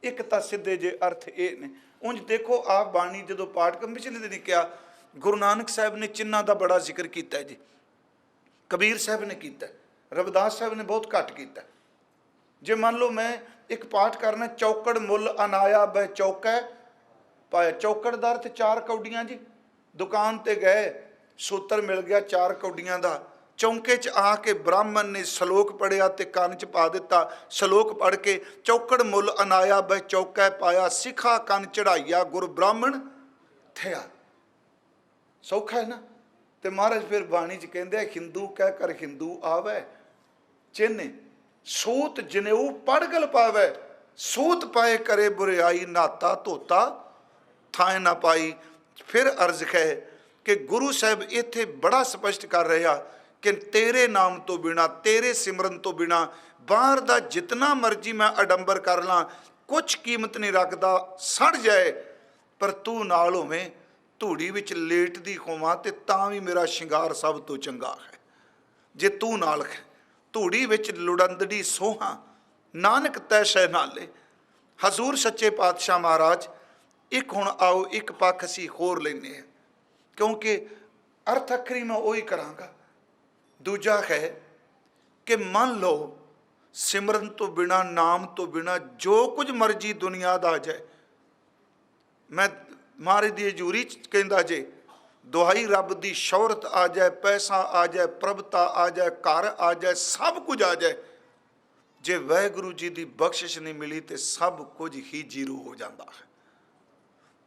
ਇੱਕ ਤਾਂ ਸਿੱਧੇ ਜੇ ਅਰਥ ਇਹ ਨੇ। ਉਂਝ ਦੇਖੋ ਆਪ ਬਾਣੀ ਜਦੋਂ ਪਾਠ ਕਰ ਪਿਛਲੇ ਦਿਨ ਕਿਹਾ, ਗੁਰੂ ਨਾਨਕ ਸਾਹਿਬ ਨੇ ਚਿੰਨ੍ਹਾਂ ਦਾ ਬੜਾ ਜ਼ਿਕਰ ਕੀਤਾ ਜੀ, ਕਬੀਰ ਸਾਹਿਬ ਨੇ ਕੀਤਾ, ਰਵਿਦਾਸ ਸਾਹਿਬ ਨੇ ਬਹੁਤ ਘੱਟ ਕੀਤਾ। ਜੇ ਮੰਨ ਲਓ ਮੈਂ ਇੱਕ ਪਾਠ ਕਰਨਾ, ਚੌਕੜ ਮੁੱਲ ਅਨਾਇਆ ਬੈ ਚੌਕੈ ਪਾਇਆ। ਚੌਕੜ ਦਾ ਅਰਥ 4 ਕੌਡੀਆਂ ਜੀ। ਦੁਕਾਨ ਤੇ ਗਏ, ਸੂਤਰ ਮਿਲ ਗਿਆ 4 ਕੌਡੀਆਂ ਦਾ। ਚੌਂਕੇ 'ਚ ਆ ਕੇ ਬ੍ਰਾਹਮਣ ਨੇ ਸ਼ਲੋਕ ਪੜ੍ਹਿਆ ਤੇ ਕੰਨ 'ਚ ਪਾ ਦਿੱਤਾ। ਸ਼ਲੋਕ ਪੜ੍ਹ ਕੇ ਚੌਕੜ ਮੁੱਲ ਅਨਾਇਆ ਬੈ ਚੌਕੈ ਪਾਇਆ, ਸਿੱਖਾ ਕੰਨ ਚੜਾਈਆ ਗੁਰ ਬ੍ਰਾਹਮਣ ਥਿਆ। ਸੌਖਾ ਹੈ ਨਾ। ਤੇ ਮਹਾਰਾਜ ਫਿਰ ਬਾਣੀ 'ਚ ਕਹਿੰਦੇ, ਹਿੰਦੂ ਕਹਿ ਕਰ ਹਿੰਦੂ ਆਵੈ, ਚਿੰਨ੍ਹ ਸੂਤ ਜਨੇਊ ਪੜਗਲ ਪਾਵੈ, ਸੂਤ ਪਾਏ ਕਰੇ ਬੁਰਿਆਈ, ਨਾਤਾ ਧੋਤਾ ਥਾਂ ਨਾ ਪਾਈ। ਫਿਰ ਅਰਜ਼ ਹੈ ਕਿ ਗੁਰੂ ਸਾਹਿਬ ਇੱਥੇ ਬੜਾ ਸਪਸ਼ਟ ਕਰ ਰਿਹਾ ਕਿ ਤੇਰੇ ਨਾਮ ਤੋਂ ਬਿਨਾਂ, ਤੇਰੇ ਸਿਮਰਨ ਤੋਂ ਬਿਨਾਂ ਬਾਹਰ ਦਾ ਜਿਤਨਾ ਮਰਜ਼ੀ ਮੈਂ ਅਡੰਬਰ ਕਰ ਲਾਂ, ਕੁਛ ਕੀਮਤ ਨਹੀਂ ਰੱਖਦਾ, ਸੜ ਜਾਏ। ਪਰ ਤੂੰ ਨਾਲ ਹੋਵੇਂ, ਧੂੜੀ ਵਿੱਚ ਲੇਟਦੀ ਹੋਵਾਂ ਤੇ ਤਾਂ ਵੀ ਮੇਰਾ ਸ਼ਿੰਗਾਰ ਸਭ ਤੋਂ ਚੰਗਾ ਹੈ। ਜੇ ਤੂੰ ਨਾਲ ਹੈ, ਧੂੜੀ ਵਿੱਚ ਲੁੜੰਦੜੀ ਸੋਹਾਂ, ਨਾਨਕ ਤੈ ਸ਼ੈ ਨਾਲੇ। ਹਜ਼ੂਰ ਸੱਚੇ ਪਾਤਸ਼ਾਹ ਮਹਾਰਾਜ, ਇੱਕ ਹੁਣ ਆਓ ਇੱਕ ਪੱਖ ਅਸੀਂ ਹੋਰ ਲੈਂਦੇ ਹਾਂ, ਕਿਉਂਕਿ ਅਰਥ ਅਖਰੀ ਮੈਂ ਉਹੀ ਕਰਾਂਗਾ। ਦੂਜਾ ਹੈ ਕਿ ਮੰਨ ਲਓ ਸਿਮਰਨ ਤੋਂ ਬਿਨਾਂ, ਨਾਮ ਤੋਂ ਬਿਨਾਂ ਜੋ ਕੁਝ ਮਰਜ਼ੀ ਦੁਨੀਆ ਦਾ ਆ ਜਾਏ, ਮੈਂ ਮਹਾਰਾਜ ਦੀ ਹਜ਼ੂਰੀ 'ਚ ਕਹਿੰਦਾ ਜੇ ਦੁਹਾਈ ਰੱਬ ਦੀ ਸ਼ੌਹਰਤ ਆ ਜਾਏ, ਪੈਸਾ ਆ ਜਾਏ, ਪ੍ਰਭਤਾ ਆ ਜਾਏ, ਘਰ ਆ ਜਾਏ, ਸਭ ਕੁਝ ਆ ਜਾਏ, ਜੇ ਵਾਹਿਗੁਰੂ ਜੀ ਦੀ ਬਖਸ਼ਿਸ਼ ਨਹੀਂ ਮਿਲੀ ਤੇ ਸਭ ਕੁਝ ਹੀ ਜ਼ੀਰੋ ਹੋ ਜਾਂਦਾ ਹੈ।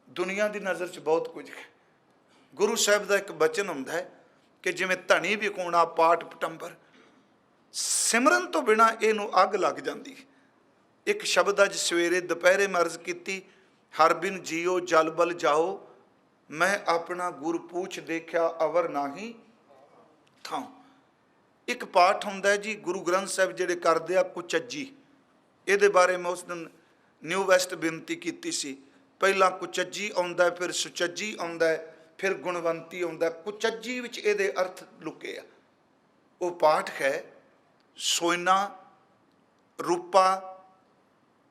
ਦੁਨੀਆ ਦੀ ਨਜ਼ਰ 'ਚ ਬਹੁਤ ਕੁਝ ਹੈ, गुरु साहब का एक बचन होंदा है कि जिवें धनी विकूणा पाठ पटंबर, सिमरन तो बिना इनू अग लग जाती। एक शब्द अज सवेरे दोपहरे में अर्ज की, हर बिन जियो जल बल जाओ, मैं अपना गुर पूछ देखा अवर नाही थां। एक पाठ होंदा है जी, गुरु ग्रंथ साहब जिहड़े करदे आ कुचज्जी, ये बारे मैं उस दिन न्यू वैस्ट बेनती की सी। पहला कुचज्जी आउंदा है, फिर सुचज्जी आउंदा है, फिर गुणवंती आउंदा है। कुचज्जी विच इहदे अर्थ लुके आ। वो पाठ है, सोना रूपा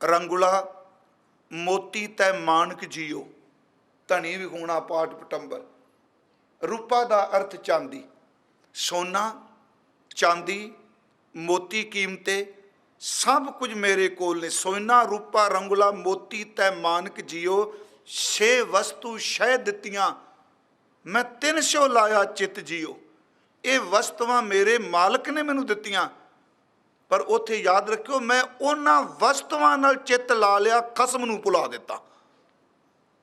रंगुला मोती तै मानक जियो, धनी विकूणा पाठ पटंबर। रूपा का अर्थ चांदी, सोना चांदी मोती कीमते सब कुछ मेरे कोल ने। सोना रूपा रंगुला मोती तै मानक जियो, छे वस्तु शह दित्तियां मैं 300 लाया चित जियो। ये वस्तुआं मेरे मालक ने मैनू दित्तियां, पर उत्थे याद रखियो मैं उन्हां वस्तुआं नाल चित ला लिया, खसम नूं भुला दिता।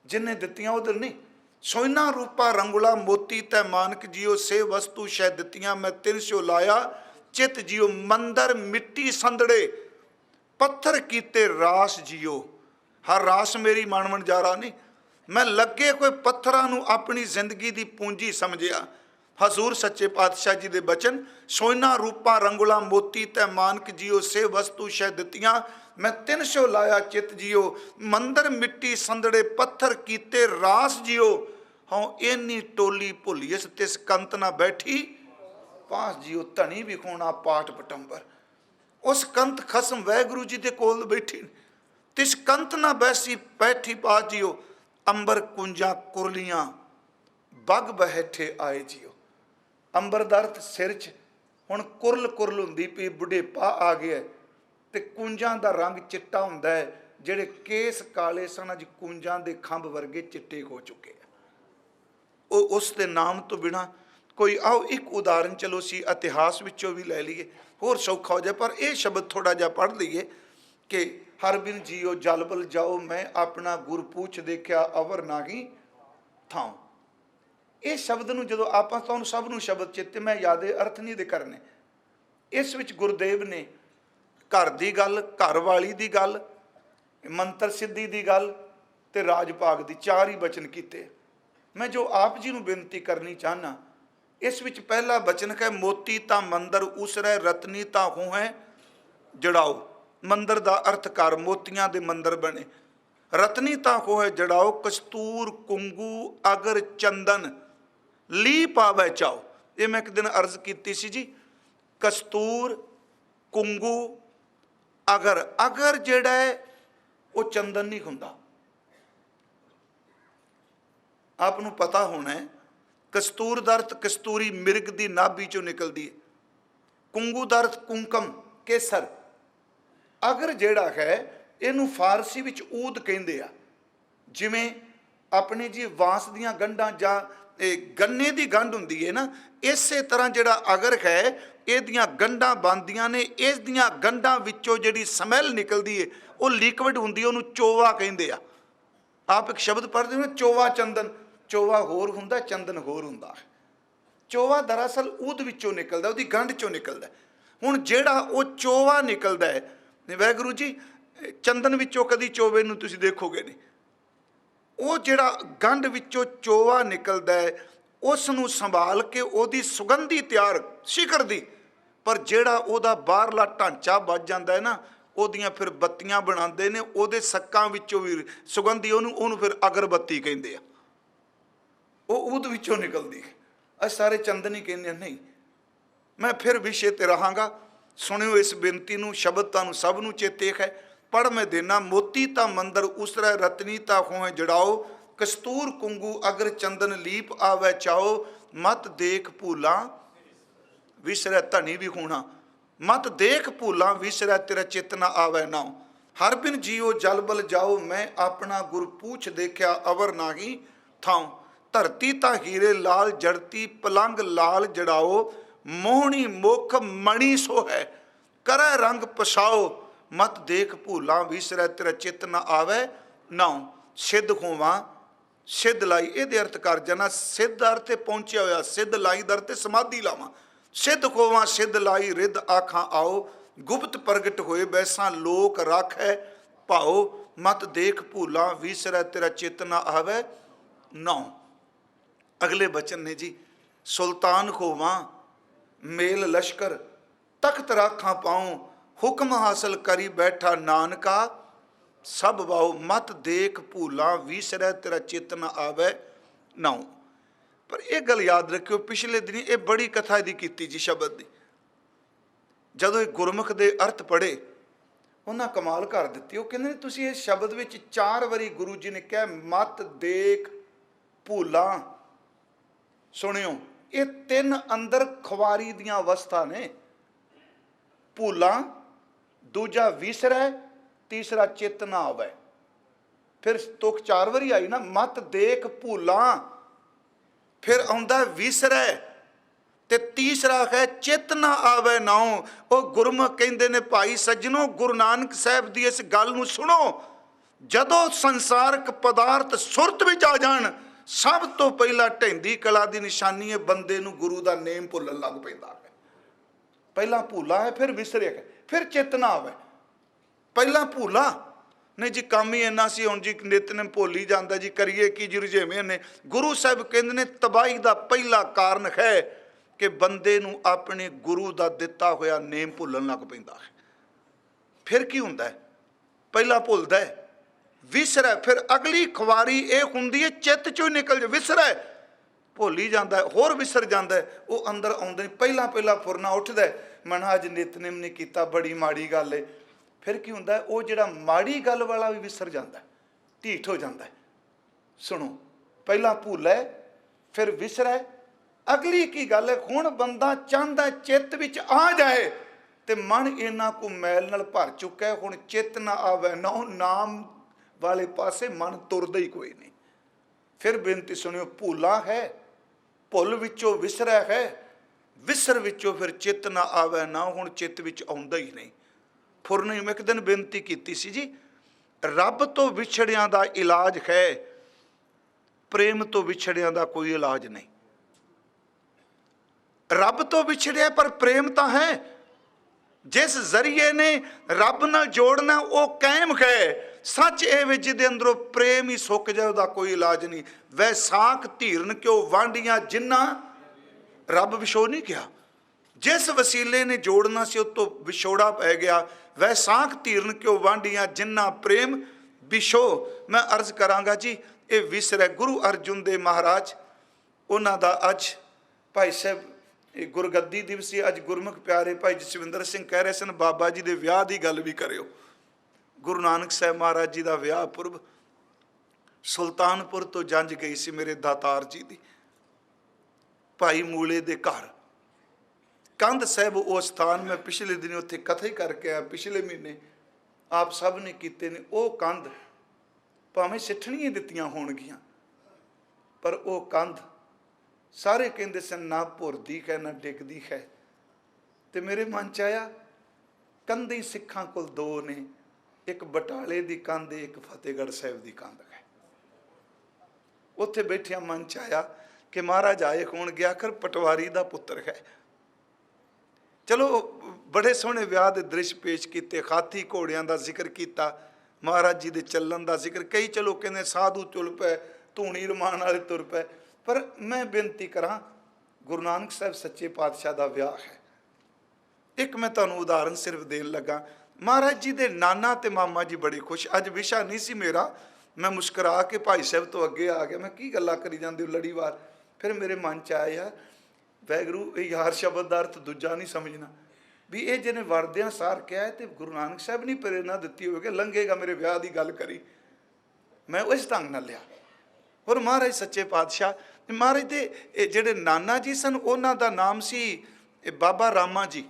जिन्हें दित्तियां उधर नहीं। सोना रूपा रंगुला मोती तै मानक जियो, से वस्तु शह दित्तियां मैं 300 लाया चित जियो। मंदर मिट्टी संदड़े पत्थर कीते रास जियो। हर रास मेरी मन मनजारा नहीं, मैं लगे कोई पत्थरां नूं अपनी जिंदगी की पूंजी समझिया। हजूर सच्चे पातशाह जी के बचन, सोना रूपा रंगुला मोती तै मानक जियो, से वस्तु शह दित्तियां मैं 300 लाया चित जियो। मंदर मिट्टी संदड़े पत्थर कीते रास जियो, हाँ इन्नी टोली भुलियस तिस कंत ना बैठी पास जियो। धनी विकूणा पाठ पटंबर, उस कंत खसम वाहगुरू जी के कोल बैठी, तिस कंत ना बैसी बैठी पास जियो। अंबर कुंजा कुरलियां बग बैठे आए जियो। अंबर दा अर्थ सिर च, हुण कुरल कुरल हुंदी पई, बुढ़ेपा आ गया ते कुंजां दा रंग चिट्टा हुंदा है। जिहड़े केस काले सन अज कुंजां दे खंभ वर्गे चिट्टे हो चुके हैं। वो उस दे नाम तो बिना कोई, आओ एक उदाहरण चलो सी इतिहास विचों भी लै लीए, होर सौखा हो जाए। पर यह शब्द थोड़ा जिहा पढ़ लीए कि हर बिन जियो जल बल जाओ, मैं अपना गुर पूछ देखा अवर नाही थां। इस शब्द नूं जदों आपां तुहानूं सब नूं शब्द चेते, मैं यादे अर्थ नहीं दे करने। इस विच गुरुदेव ने घर की गल, घर वाली की गल, मंत्र सिद्धि की गल ते राज भाग की, चार ही बचन किए। मैं जो आप जी नूं बेनती करनी चाहना, इस विच पहला बचन है, मोती ता मंदर उसरै रतनी ता हों है जड़ाओ। मंदिर का अर्थ कर, मोतियां दे मंदिर बने। रतनी ता हो है जड़ाओ, कस्तूर कुंगू अगर चंदन ली पावै चाओ। ये मैं एक दिन अर्ज की सी जी, कस्तूर कुंगू अगर, अगर जेड़ा है वो चंदन नहीं हुंदा। आपनू पता होना है, कस्तूर दा अर्थ कस्तूरी मिर्ग की नाभि चों निकलती है। कुंगू दा अर्थ कुंकम केसर। अगर जेड़ा है इनू फारसी विच ऊद कहिंदे आ। जिवें अपने जी वांस दियां गंढां जां गन्ने की गंढ हुंदी है ना, इसे तरह जेड़ा अगर है इहदियां गंढां बनदियां ने, इस दियां गंढां विचों जिहड़ी समैल निकलदी है वो लिक्विड हुंदी है, उहनूं चोवा कहिंदे आ। आप एक शब्द पढ़ते हो ना, चोवा चंदन। चोवा होर हुंदा, चंदन होर हुंदा। चोवा दरअसल ऊद विचों निकलदा, उहदी गंढ चों निकलदा। हुण जिहड़ा वो चोवा निकलदा है, वाहिगुरू जी चंदन विचों कदी चोवे नूं तुसीं देखोगे नहीं। वो जिहड़ा गंढ विचों चोवा निकलदा है, उस नूं संभाल के ओहदी सुगंधी तैयार शिखर दी, पर जिहड़ा ओहदा बाहरला ढांचा बच जांदा है ना, ओहदियां फिर बत्तियां बनाते हैं। ओहदे सक्कां विचों भी सुगंधी, ओहनूं फिर अगरबत्ती कहिंदे आ। ਉਹ ਉਹਦੇ ਵਿੱਚੋਂ ਨਿਕਲਦੀ ਹੈ। ਅਸੀਂ ਸਾਰੇ ਚੰਦਨ ਹੀ ਕਹਿੰਦੇ ਨਹੀਂ। मैं फिर विषय ते रहांगा, सुनियो इस बेनती नूं, शब्द तुहानूं सब नूं चेते है। पढ़ मैं देना, मोती ता मंदर उसरै रतनी ता हों जड़ाओ, कस्तूर कुंगू अगर चंदन लीप आवे चाओ, मत देख भूला विसरै धनी भी होना। मत देख भूला विसरै तेरा चित ना आवे नाओ। हर बिन जियो जल बल जाओ, मैं अपना गुर पूछ देखा अवर नाही थाओ। धरती ता हीरे लाल जड़ती, पलंग लाल जड़ाओ, मोहनी मुख मणि सो है, करे रंग पसाओ। मत देख भूला विसरै तेरा चित न आवे नाओ। सिद्ध होवां ਸਿੱਧ ਲਾਈ, ਇਹਦੇ ਅਰਥ ਕਰ ਜਾਣਾ ਸਿੱਧ ਅਰਥ ਤੇ ਪਹੁੰਚਿਆ ਹੋਇਆ, ਸਿੱਧ ਲਾਈ ਦਰ ਤੇ ਸਮਾਧੀ ਲਾਵਾਂ। ਸਿੱਧ ਖੋਵਾਂ ਸਿੱਧ ਲਾਈ ਰਿੱਧ ਆਖਾਂ ਆਓ, ਗੁਪਤ ਪ੍ਰਗਟ ਹੋਏ ਬੈਸਾਂ ਲੋਕ ਰਾਖੈ ਭਾਓ। ਮਤ ਦੇਖ ਭੂਲਾ ਵਿਸਰੈ ਤੇਰਾ ਚਿਤ ਨਾ ਆਵੈ ਨਾਉ। ਅਗਲੇ ਬਚਨ ਨੇ ਜੀ, ਸੁਲਤਾਨ ਖੋਵਾਂ ਮੇਲ ਲਸ਼ਕਰ ਤਖਤ ਰਾਖਾਂ ਪਾਉ, ਹੁਕਮ ਹਾਸਲ ਕਰੀ ਬੈਠਾ ਨਾਨਕਾ ਸਭ ਵਾਉ। ਮਤ ਦੇਖ ਭੂਲਾ ਵਿਸਰੈ ਤੇਰਾ ਚਿਤ ਨਾ ਆਵੈ ਨਾਉ। ਪਰ ਇਹ ਗੱਲ ਯਾਦ ਰੱਖਿਓ, ਪਿਛਲੇ ਦਿਨੀ ਇਹ ਬੜੀ ਕਥਾ ਦੀ ਕੀਤੀ ਜੀ ਸ਼ਬਦ ਦੀ। ਜਦੋਂ ਇਹ ਗੁਰਮੁਖ ਦੇ ਅਰਥ ਪੜ੍ਹੇ ਉਹਨਾਂ ਕਮਾਲ ਕਰ ਦਿੱਤੀ। ਉਹ ਕਹਿੰਦੇ ਨੇ ਤੁਸੀਂ ਇਸ ਸ਼ਬਦ ਵਿੱਚ 4 ਵਾਰੀ ਗੁਰੂ ਜੀ ਨੇ ਕਿਹਾ ਮਤ ਦੇਖ ਭੂਲਾ। ਸੁਣਿਓ, ਇਹ 3 ਅੰਦਰ ਖੁਆਰੀ ਦੀਆਂ ਅਵਸਥਾ ਨੇ। ਭੂਲਾ, ਦੂਜਾ ਵਿਸਰੈ, ਤੀਸਰਾ ਚਿਤ ਨਾ ਆਵੈ। ਫਿਰ ਤੁਕ 4 ਵਾਰੀ ਆਈ ਨਾ, ਮਤ ਦੇਖ ਭੂਲਾ, ਫਿਰ ਆਉਂਦਾ ਵਿਸਰੈ, ਤੇ ਤੀਸਰਾ ਹੈ ਚਿਤ ਨਾ ਆਵੈ ਨਾਉ। ਉਹ ਗੁਰਮੁਖ ਕਹਿੰਦੇ ਨੇ ਭਾਈ ਸੱਜਣੋ, ਗੁਰੂ ਨਾਨਕ ਸਾਹਿਬ ਦੀ ਇਸ ਗੱਲ ਨੂੰ ਸੁਣੋ। ਜਦੋਂ ਸੰਸਾਰਕ ਪਦਾਰਥ ਸੁਰਤ ਵਿੱਚ ਆ ਜਾਣ, ਸਭ ਤੋਂ ਪਹਿਲਾਂ ਢਹਿੰਦੀ ਕਲਾ ਦੀ ਨਿਸ਼ਾਨੀ ਹੈ ਬੰਦੇ ਨੂੰ ਗੁਰੂ ਦਾ ਨੇਮ ਭੁੱਲਣ ਲੱਗ ਪੈਂਦਾ ਹੈ। ਪਹਿਲਾਂ ਭੂਲਾ ਹੈ, ਫਿਰ ਵਿਸਰਿਆ ਹੈ, ਫਿਰ ਚਿਤ ਨਾ ਆਵੈ। ਪਹਿਲਾਂ ਭੂਲਾ ਨਹੀਂ ਜੀ, ਕੰਮ ਹੀ ਇੰਨਾ ਸੀ, ਹੁਣ ਜੀ ਨਿਤਨੇਮ ਭੁੱਲ ਹੀ ਜਾਂਦਾ ਜੀ, ਕਰੀਏ ਕੀ ਜੀ, ਰੁਝੇਵੇਂ ਨੇ। ਗੁਰੂ ਸਾਹਿਬ ਕਹਿੰਦੇ ਨੇ ਤਬਾਹੀ ਦਾ ਪਹਿਲਾ ਕਾਰਨ ਹੈ ਕਿ ਬੰਦੇ ਨੂੰ ਆਪਣੇ ਗੁਰੂ ਦਾ ਦਿੱਤਾ ਹੋਇਆ ਨੇਮ ਭੁੱਲਣ ਲੱਗ ਪੈਂਦਾ ਹੈ। ਫਿਰ ਕੀ ਹੁੰਦਾ ਹੈ? ਪਹਿਲਾਂ ਭੁੱਲਦਾ ਹੈ, ਵਿਸਰੈ, ਫਿਰ ਅਗਲੀ ਖੁਆਰੀ ਇਹ ਹੁੰਦੀ ਹੈ ਚਿੱਤ ਚੋਂ ਨਿਕਲ ਜਾ। ਵਿਸਰੈ, ਭੁੱਲ ਹੀ ਜਾਂਦਾ, ਹੋਰ ਵਿਸਰ ਜਾਂਦਾ, ਉਹ ਅੰਦਰ ਆਉਂਦੇ। ਪਹਿਲਾਂ ਫੁਰਨਾ ਉੱਠਦਾ, ਮਨ ਅੱਜ ਨਿਤਨੇਮ ਨਹੀਂ ਕੀਤਾ, ਬੜੀ ਮਾੜੀ ਗੱਲ ਹੈ। ਫਿਰ ਕੀ ਹੁੰਦਾ? ਉਹ ਜਿਹੜਾ ਮਾੜੀ ਗੱਲ ਵਾਲਾ ਵੀ ਵਿਸਰ ਜਾਂਦਾ, ਢੀਠ ਹੋ ਜਾਂਦਾ। ਸੁਣੋ, ਪਹਿਲਾਂ ਭੁੱਲੈ, ਫਿਰ ਵਿਸਰੈ, ਅਗਲੀ ਕੀ ਗੱਲ ਹੈ? ਹੁਣ ਬੰਦਾ ਚਾਹੁੰਦਾ ਚਿੱਤ ਵਿੱਚ ਆ ਜਾਏ, ਤੇ ਮਨ ਇਹਨਾਂ ਕੋ ਮੈਲ ਨਾਲ ਭਰ ਚੁੱਕਾ ਹੈ। ਹੁਣ ਚਿੱਤ ਨਾ ਆਵੇ ਨਾ, ਨਾਮ ਵਾਲੇ ਪਾਸੇ ਮਨ ਤੁਰਦਾ ਹੀ ਕੋਈ ਨਹੀਂ। ਫਿਰ ਬੇਨਤੀ ਸੁਣਿਓ, ਭੁੱਲਾ ਹੈ, ਭੁੱਲ ਵਿੱਚੋਂ ਵਿਸਰੈ ਹੈ, ਵਿਸਰ ਵਿੱਚੋਂ ਫਿਰ ਚਿੱਤ ਨਾ ਆਵੇ ਨਾ, ਹੁਣ ਚਿੱਤ ਵਿੱਚ ਆਉਂਦਾ ਹੀ ਨਹੀਂ। ਫੁਰਨੀ ਮੈਂ ਇੱਕ ਦਿਨ ਬੇਨਤੀ ਕੀਤੀ ਸੀ ਜੀ, ਰੱਬ ਤੋਂ ਵਿਛੜਿਆਂ ਦਾ ਇਲਾਜ ਹੈ, ਪ੍ਰੇਮ ਤੋਂ ਵਿਛੜਿਆਂ ਦਾ ਕੋਈ ਇਲਾਜ ਨਹੀਂ। ਰੱਬ ਤੋਂ ਵਿਛੜਿਆ ਪਰ ਪ੍ਰੇਮ ਤਾਂ ਹੈ। ਜਿਸ ਜ਼ਰੀਏ ਨੇ ਰੱਬ ਨਾਲ ਜੋੜਨਾ ਉਹ ਕਾਇਮ ਹੈ। ਸੱਚ ਇਹ ਵਿੱਚ ਜਿਹਦੇ ਅੰਦਰੋਂ ਪ੍ਰੇਮ ਹੀ ਸੁੱਕ ਜਾਏ ਉਹਦਾ ਕੋਈ ਇਲਾਜ ਨਹੀਂ। ਵੈਸਾਖ ਧੀਰਨ ਕਿਉਂ ਵਾਂਡੀਆਂ ਜਿੰਨਾ ਰੱਬ ਵਿਛੋ ਨਹੀਂ ਗਿਆ। ਜਿਸ ਵਸੀਲੇ ਨੇ ਜੋੜਨਾ ਸੀ ਉਹ ਤੋਂ ਵਿਛੋੜਾ ਪੈ ਗਿਆ। ਵੈਸਾਖ ਧੀਰਨ ਕਿਉਂ ਵਾਂਡੀਆਂ ਜਿੰਨਾ ਪ੍ਰੇਮ ਵਿਛੋ। ਮੈਂ ਅਰਜ਼ ਕਰਾਂਗਾ ਜੀ, ਇਹ ਵਿਸਰ ਗੁਰੂ ਅਰਜੁਨ ਦੇਵ ਮਹਾਰਾਜ, ਉਹਨਾਂ ਦਾ ਅੱਜ ਭਾਈ ਸਾਹਿਬ ਇਹ ਗੁਰਗੱਦੀ ਦਿਵਸ ਸੀ। ਅੱਜ ਗੁਰਮੁਖ ਪਿਆਰੇ ਭਾਈ ਜਸਵਿੰਦਰ ਸਿੰਘ ਕਹਿ ਰਹੇ ਸਨ ਬਾਬਾ ਜੀ ਦੇ ਵਿਆਹ ਦੀ ਗੱਲ ਵੀ ਕਰਿਓ। ਗੁਰੂ ਨਾਨਕ ਸਾਹਿਬ ਮਹਾਰਾਜ ਜੀ ਦਾ ਵਿਆਹ ਪੁਰਬ ਸੁਲਤਾਨਪੁਰ ਤੋਂ ਜੰਝ ਗਈ ਸੀ ਮੇਰੇ ਦਾਤਾਰ ਜੀ ਦੀ, ਭਾਈ ਮੂਲੇ ਦੇ ਘਰ ਕੰਧ ਸਾਹਿਬ। ਉਹ ਸਥਾਨ ਮੈਂ ਪਿਛਲੇ ਦਿਨ ਉੱਥੇ ਕਥਾ ਹੀ ਕਰਕੇ ਆਇਆ, ਪਿਛਲੇ ਮਹੀਨੇ ਆਪ ਸਭ ਨੇ ਕੀਤੇ ਨੇ। ਉਹ ਕੰਧ ਭਾਵੇਂ ਸਿੱਠਣੀਆਂ ਦਿੱਤੀਆਂ ਹੋਣਗੀਆਂ, ਪਰ ਉਹ ਕੰਧ ਸਾਰੇ ਕਹਿੰਦੇ ਸਨ ਨਾ ਭੁਰਦੀ ਹੈ ਨਾ ਡਿੱਗਦੀ ਹੈ। ਤੇ ਮੇਰੇ ਮਨ ਚ ਆਇਆ, ਕੰਧੀ ਸਿੱਖਾਂ ਕੋਲ 2 ਨੇ, ਇੱਕ ਬਟਾਲੇ ਦੀ ਕੰਧ, ਇੱਕ ਫਤਿਹਗੜ੍ਹ ਸਾਹਿਬ ਦੀ ਕੰਧ ਹੈ। ਉੱਥੇ ਬੈਠਿਆ ਮਨ ਚ ਆਇਆ ਕਿ ਮਹਾਰਾਜ ਆਏ ਹੋਣਗੇ, ਆਖਰ ਪਟਵਾਰੀ ਦਾ ਪੁੱਤਰ ਹੈ। ਚਲੋ ਬੜੇ ਸੋਹਣੇ ਵਿਆਹ ਦੇ ਦ੍ਰਿਸ਼ ਪੇਸ਼ ਕੀਤੇ, ਹਾਥੀ ਘੋੜਿਆਂ ਦਾ ਜ਼ਿਕਰ ਕੀਤਾ, ਮਹਾਰਾਜ ਜੀ ਦੇ ਚੱਲਣ ਦਾ ਜ਼ਿਕਰ। ਕਈ ਚਲੋ ਕਹਿੰਦੇ ਸਾਧੂ ਤੁਲ ਪਏ, ਧੂਣੀ ਰਮਾਨ ਵਾਲੇ ਤੁਰ ਪਏ। ਪਰ ਮੈਂ ਬੇਨਤੀ ਕਰਾਂ, ਗੁਰੂ ਨਾਨਕ ਸਾਹਿਬ ਸੱਚੇ ਪਾਤਸ਼ਾਹ ਦਾ ਵਿਆਹ ਹੈ। ਇੱਕ ਮੈਂ ਤੁਹਾਨੂੰ ਉਦਾਹਰਨ ਸਿਰਫ ਦੇਣ ਲੱਗਾ। ਮਹਾਰਾਜ ਜੀ ਦੇ ਨਾਨਾ ਤੇ ਮਾਮਾ ਜੀ ਬੜੇ ਖੁਸ਼। ਅੱਜ ਵਿਸ਼ਾ ਨਹੀਂ ਸੀ ਮੇਰਾ, ਮੈਂ ਮੁਸਕਰਾ ਕੇ ਭਾਈ ਸਾਹਿਬ ਤੋਂ ਅੱਗੇ ਆ ਗਿਆ। ਮੈਂ ਕੀ ਗੱਲਾਂ ਕਰੀ ਜਾਂਦੇ ਹੋ ਲੜੀਵਾਰ। ਫਿਰ ਮੇਰੇ ਮਨ ਚ ਆਇਆ, ਯਾਰ ਵਾਹਿਗੁਰੂ ਇਹ ਯਾਰ ਸ਼ਬਦ ਦਾ ਅਰਥ ਦੂਜਾ ਨਹੀਂ ਸਮਝਣਾ ਵੀ ਇਹ ਜਿਹਨੇ ਵਰਦਿਆਂ ਸਾਰ ਕਿਹਾ ਤੇ ਗੁਰੂ ਨਾਨਕ ਸਾਹਿਬ ਨੇ ਪ੍ਰੇਰਨਾ ਦਿੱਤੀ ਹੋਵੇ ਕਿ ਲੰਘੇਗਾ ਮੇਰੇ ਵਿਆਹ ਦੀ ਗੱਲ ਕਰੀ। ਮੈਂ ਉਸ ਢੰਗ ਨਾਲ ਲਿਆ। ਔਰ ਮਹਾਰਾਜ ਸੱਚੇ ਪਾਤਸ਼ਾਹ, ਮਹਾਰਾਜ ਦੇ ਇਹ ਜਿਹੜੇ ਨਾਨਾ ਜੀ ਸਨ ਉਹਨਾਂ ਦਾ ਨਾਮ ਸੀ ਬਾਬਾ ਰਾਮਾ ਜੀ,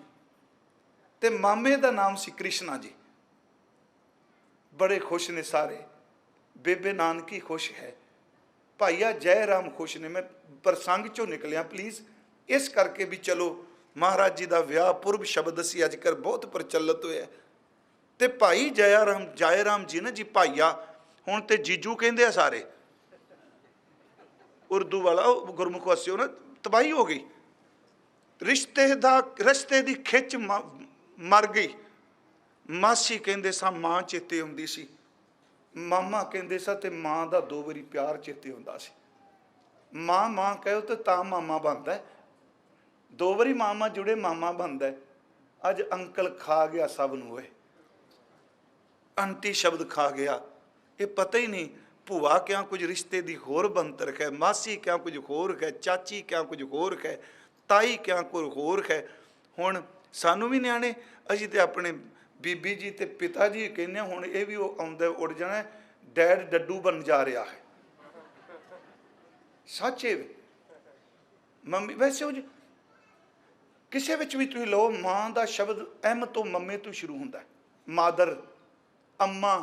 ਤੇ ਮਾਮੇ ਦਾ ਨਾਮ ਸੀ ਕ੍ਰਿਸ਼ਨਾ ਜੀ। ਬੜੇ ਖੁਸ਼ ਨੇ ਸਾਰੇ। ਬੇਬੇ ਨਾਨਕੀ ਖੁਸ਼ ਹੈ, ਭਾਈਆ ਜੈ ਰਾਮ ਖੁਸ਼ ਨੇ। ਮੈਂ ਪ੍ਰਸੰਗ ਚੋਂ ਨਿਕਲਿਆ ਪਲੀਜ਼, ਇਸ ਕਰਕੇ ਵੀ ਚਲੋ ਮਹਾਰਾਜ ਜੀ ਦਾ ਵਿਆਹ ਪੁਰਬ ਸ਼ਬਦ ਅਸੀਂ ਅੱਜ ਕੱਲ੍ਹ ਬਹੁਤ ਪ੍ਰਚਲਿਤ ਹੋਇਆ। ਤੇ ਭਾਈ ਜੈ ਰਾਮ ਜੀ ਨਾ ਜੀ, ਭਾਈਆ ਹੁਣ ਤੇ ਜੀਜੂ ਕਹਿੰਦੇ ਆ ਸਾਰੇ। उर्दू वाला गुरमुख वासी ना तबाही हो गई। रिश्ते दी खिच मर गई। मासी कहंदे सा मां चेते आउंदी सी, मामा कहंदे सा ते मां दा दो वारी प्यार चेते आउंदा सी। मां मां कहो तो तां मामा बनदा है, दो वारी मामा जुड़े मामा बनदा है। अज अंकल खा गया सब नूं, आंटी शब्द खा गया, ये पता ही नहीं। भूआ क्या कुछ रिश्ते दी होर बनतर है, मासी क्या कुछ होर है, चाची क्या कुछ होर है, ताई क्या कुछ होर है। हुण सानू भी न्याणे असीं ते अपने बीबी जी ते पिता जी कहने, हुण ये भी आउंदा उड़ जाना डैड डड्डू बन जा रहा है। सच है मम्मी वैसे हो किसी विच भी तुसीं लो, मां दा शब्द एम तो मम्मे तो शुरू हुंदा है। मादर, अम्मा,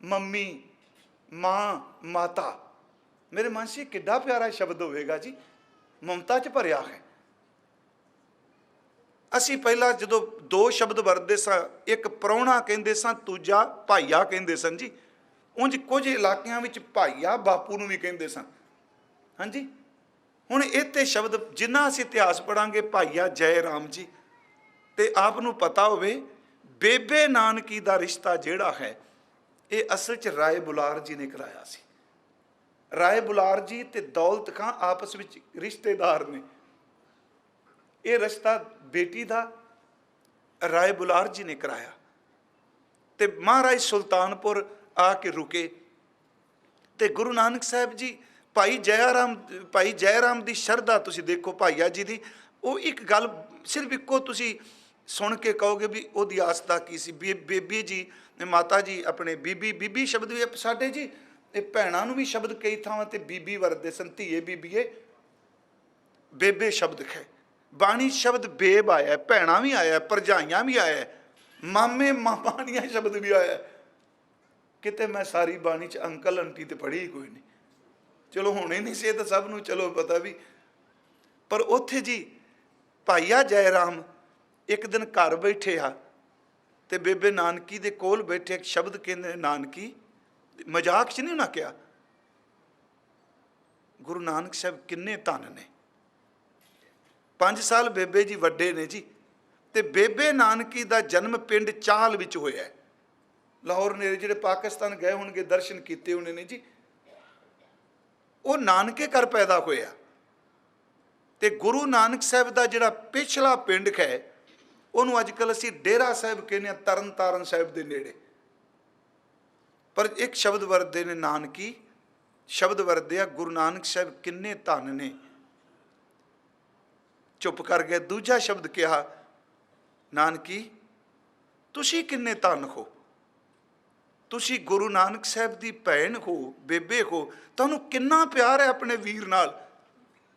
मम्मी, माँ, माता। मेरे मन से किड्डा प्यारा शब्द होवेगा जी, ममता च भरिया है। असी पहला जो दो शब्द वरतदे सां, एक प्राहुणा कहंदे सां, दूजा भाईया कहंदे सन जी। उंज कुछ इलाकिਆਂ ਵਿੱਚ भाईया बापू ਨੂੰ भी कहंदे सन। हाँ जी, हुण इत्थे शब्द जिन्ना असीं इतिहास पढ़ांगे भाईया जय राम जी, ते आप नूं पता होवे बेबे नानकी दा रिश्ता जिहड़ा है ये असल च राय बुलार जी ने कराया सी। राय बुलार जी ते दौलत खां आपस विच रिश्तेदार ने। ये रिश्ता बेटी दा राय बुलार जी ने कराया। ते महाराज सुल्तानपुर आके रुके ते गुरु नानक साहब जी भाई जयराम की शरधा तुसी देखो भाईया जी की। वो एक गल सिर्फ इको तुसी सुन के कहोगे भी ओदी आस्था की सी। बेबी जी माता जी अपने बीबी शब्द भी साडे जी ये भैणां नूं भी शब्द कई थावां ते बीबी वरतदे सन, धीए बीबीए बेबे शब्द है। बाणी शब्द बेब आया, भैणां भी आया, भरजाइयां भी आया, मामे मामानियां शब्द भी आया। किते मैं सारी बाणी च अंकल आंटी तो पढ़ी ही कोई नहीं, चलो होने नहीं से तो सब नूं चलो पता भी। पर उत्थे जी भाईया जयराम एक दिन घर बैठे आ ते बेबे नानकी दे कोल बैठे एक शब्द कहंदे नानकी, मजाक च नहीं उन्हें कहा। गुरु नानक साहब किन्ने धन ने, 5 साल बेबे जी वड्डे ने जी। ते बेबे नानकी दा जन्म पिंड चाहल विच होया है। लाहौर ने जिहड़े पाकिस्तान गए होणगे दर्शन कीते होने ने जी। वो नानके घर पैदा होया ते गुरु नानक साहब दा जिहड़ा पिछला पिंड है उन्होंने अजकल असीं डेरा साहब कहने, तरन तारण साहब के नेड़े। पर एक शब्द वरतदे ने नानकी शब्द वरतदे आ। गुरु नानक साहब किन्ने धन ने, चुप कर गए। दूजा शब्द कहा नानकी तुसी किन्ने धन हो, तुसी गुरु नानक साहब की भैन हो, बेबे हो, तुहानूं किन्ना प्यार है अपने वीर नाल।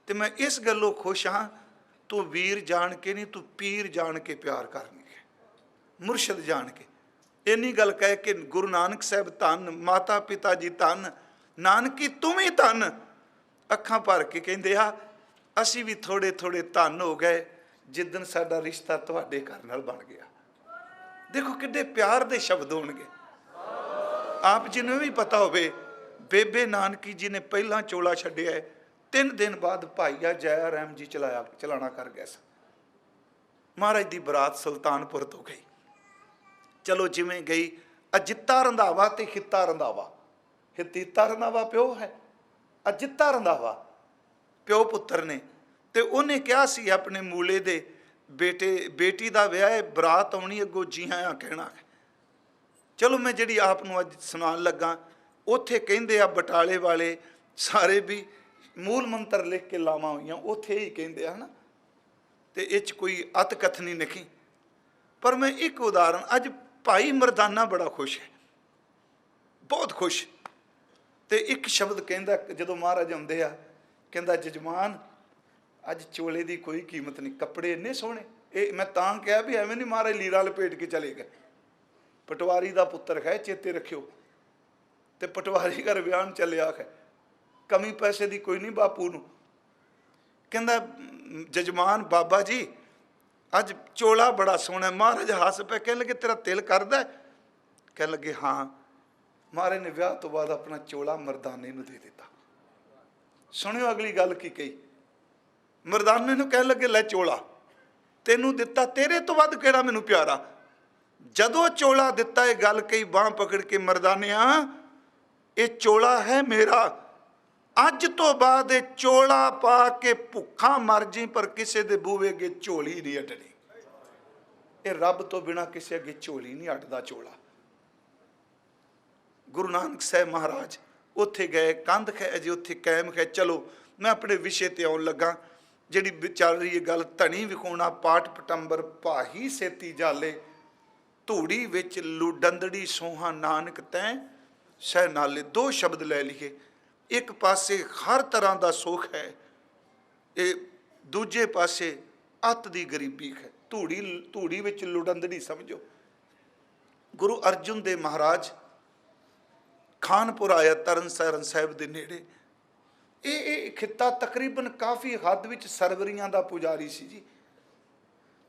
ते मैं इस गल्लों खुश हाँ, तू वीर जान के नहीं तू पीर जान के प्यार करनी है, मुर्शद जान के। इन्नी गल कह के गुरु नानक साहब धन, माता पिता जी धन, नानकी तुम ही धन। अखां भर के कहंदे आ असी भी थोड़े थोड़े धन हो गए जिदन साडा रिश्ता तुहाडे घर नाल बन गया। देखो किड्डे प्यार दे शब्द होणगे। आप जी ने भी पता होवे बेबे नानकी जी ने पहला चोला छड्डिया है, 3 दिन बाद भाईया जयराम जी चलाना कर गए सन। महाराज की बरात सुल्तानपुर तो गई। चलो जिमें गई, अजिता रंधावा ते हिता रंधावा। हिता रंधावा प्यो है, अजिता रंधावा प्यो पुत्र ने। ते उन्हें क्या सी अपने मूले दे बेटी का विआह है, बरात आउणी, अगों जी आया कहना है। चलो मैं जी आपनूं अज सुनान लगा, उत्थे कहंदे आ बटाले वाले सारे भी मूल मंत्र लिख के लावां होईयां उत्थे ही कहंदे आ, है ना। ते इच कोई अत कथनी नहीं। पर मैं एक उदाहरण, अज भाई मरदाना बड़ा खुश है, बहुत खुश। ते एक शब्द कहंदा जदों महाराज आउंदे आ, कहंदा जजमान अज चोले की कोई कीमत नहीं, कपड़े इन्ने सोहणे। ये मैं तां कहा भी एवें नहीं महाराज लीरा लपेट के चले गए। पटवारी का पुत्र है, चेते रखियो। ते पटवारी घर बयान चलिया है, कमी पैसे की कोई नहीं बापू नूं। कहंदा जजमान बाबा जी अज चोला बड़ा सोहना। महाराज हस पे, कहने लगे तेरा दिल करदा? कहने लगे हाँ। महाराज ने विआह तो बाद अपना चोला मरदाने नूं दे दिता। सुनियो अगली गल की कही, मरदाने नूं कहन लगे लै चोला तेनू दिता, तेरे तो वध किहड़ा मैनू प्यारा। जदों चोला दिता ये गल कही, बांह पकड़ के, मरदानिया ये चोला है मेरा, अज तो बाद ये चोला पा के भुखा मर जी पर किसी दे बूहे अगे झोली नहीं अड्डनी। ये रब तो बिना किसी अगे झोली नहीं अड्डदा चोला। गुरु नानक साहब महाराज उत्थे गए, कंध खे अजे उत्थे कायम खे। चलो मैं अपने विषय ते आउण लगा, जिहड़ी चल रही है गल, धनी विखोणा पाठ पटंबर भाही सेती जाले, धूड़ी विच लुडंदड़ी सोहा नानक तैं सह नाले। दो शब्द लै लीए, एक पासे हर तरह का सुख है, ये दूजे पासे अत दी गरीबी है। धूड़ी धूड़ी विच लुडंदड़ी समझो। गुरु अर्जुन देव महाराज खानपुर आया, तरनतारन साहिब दे नेड़े। ये खिता तकरीबन काफ़ी हद विच सरवरियां दा पुजारी सी जी।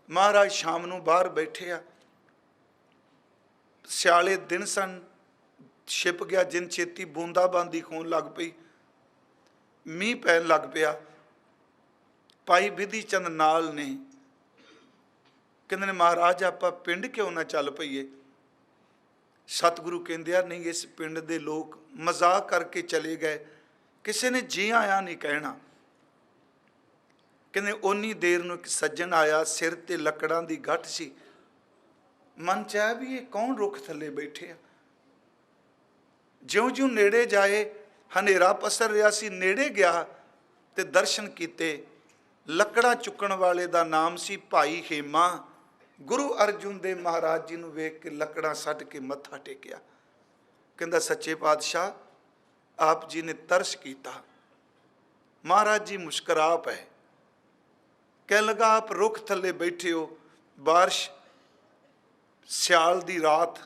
महाराज शाम नूं बाहर बैठे आ, सियाले दिन सन, छिप गया जिन छेती, बूंदाबांदी होण लग पई, मीह पैन लग पिया। भाई विधि चंद नाल ने कहंदे ने, महाराज आपां पिंड क्यों ना चल पईए। सतगुरु कहंदे आ, नहीं इस पिंड दे लोग मजाक करके चले गए, किसी ने जी आया नहीं कहना। कहंदे उन्नी देर नूं एक सज्जन आया, सिर ते लकड़ां दी गठ सी। मन च आया भी ये कौन रुख थल्ले बैठे आ। ज्यों ज्यों नेड़े जाए, हनेरा पसर रहा सी, नेड़े गया ते दर्शन कीते। लकड़ा चुकण वाले दा नाम सी भाई हेमा। गुरु अर्जुन देव महाराज जी नूं वेख के लकड़ा सट के मत्था टेकिया। कहंदा सच्चे पातशाह आप जी ने तरस कीता। महाराज जी मुस्करा पे, कह लगा आप रुख थल्ले बैठे हो, बारिश सियाल दी रात,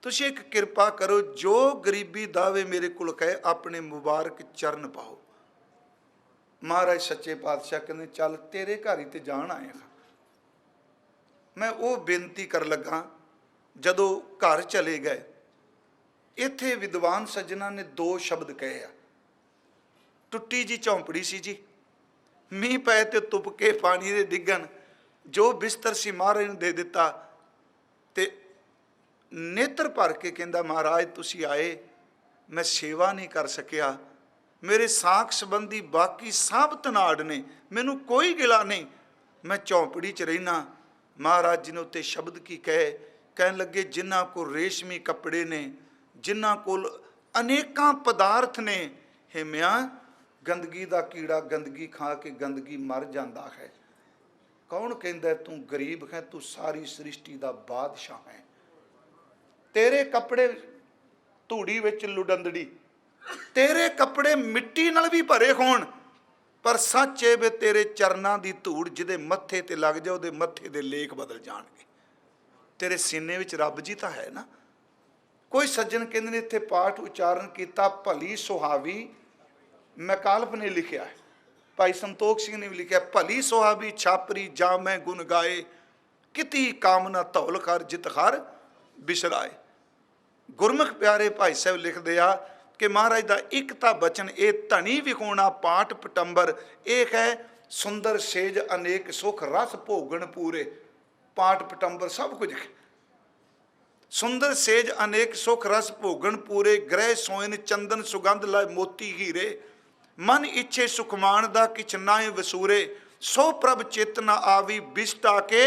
तुसी एक किरपा करो, जो गरीबी दावे मेरे कोल कहे अपने मुबारक चरण पाओ। महाराज सच्चे पातशाह कहते चल तेरे घर ही ते जान आएगा। मैं वो बेनती कर लगा, जदों घर चले गए, इत्थे विद्वान सज्जना ने दो शब्द कहे आ। टुट्टी जी झोंपड़ी सी जी, मीह पै ते तुपके पानी दे डिगन, जो बिस्तर सी महाराज नूं दे दिता ते नेत्र भर के कहंदा महाराज तुसी आए, मैं सेवा नहीं कर सकिया, मेरे साख संबंधी बाकी सब धनाड़ ने, मैनू कोई गिला नहीं, मैं झोंपड़ी च रहना। महाराज जी ने उत्ते शब्द की कहे, कहन लगे जिन्हां को रेशमी कपड़े ने, जिन्हां कोल अनेकां पदार्थ ने, हेमिया गंदगी दा कीड़ा गंदगी खा के गंदगी मर जांदा है। कौन कहंदा तू गरीब है, तू सारी सृष्टि दा बादशाह है। तेरे कपड़े धूड़ी विच लुडंदड़ी, तेरे कपड़े मिट्टी नाल भी भरे होण, पर सच है वे तेरे चरनां दी धूड़ जिहदे मत्थे ते लग जाए उहदे मत्थे दे लेख बदल जाणगे। तेरे सीने विच रब जी तां है ना। कोई सज्जन कहंदे ने इत्थे पाठ उचारण कीता, भली सुहावी मैकालफ ने लिखिया है, भाई संतोख सिंह ने भी लिखा, भली सुहावी छापरी जा मैं गुण गाए, किती कामना धौल कर जित हर बिसराए। गुरमुख प्यारे भाई साहब लिखते आ कि महाराज का एक तो बचन ये धनी विखोणा पाठ पटंबर, एक है सुंदर सेज अनेक सुख रस भोगन पूरे। पाठ पटंबर सब कुछ है। सुंदर सेज अनेक सुख रस भोगन पूरे, ग्रह सोयन चंदन सुगंध लाए मोती हीरे, मन इच्छे सुखमान दा किछ नाए वसूरे, सो प्रभ चित न आवी बिष्टा के।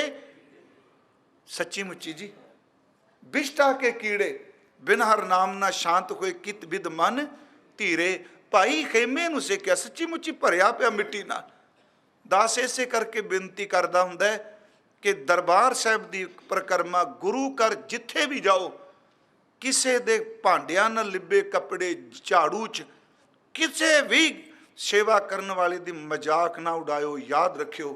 सच्ची मुच्ची जी, बिष्टा के कीड़े बिन हर नाम ना शांत होए, कित विद मन धीरे। भाई खेमे नूं सिक्या सच्ची मुच्ची भरिया पिया मिट्टी नाल। दास इसे करके बेनती करदा हुंदा है कि दरबार साहिब दी परिक्रमा गुरु घर जिथे भी जाओ, किसे दे भांडियां नाल लिबे कपड़े झाड़ू च किसे भी सेवा करने वाले दी मजाक ना उड़ाओ। याद रखियो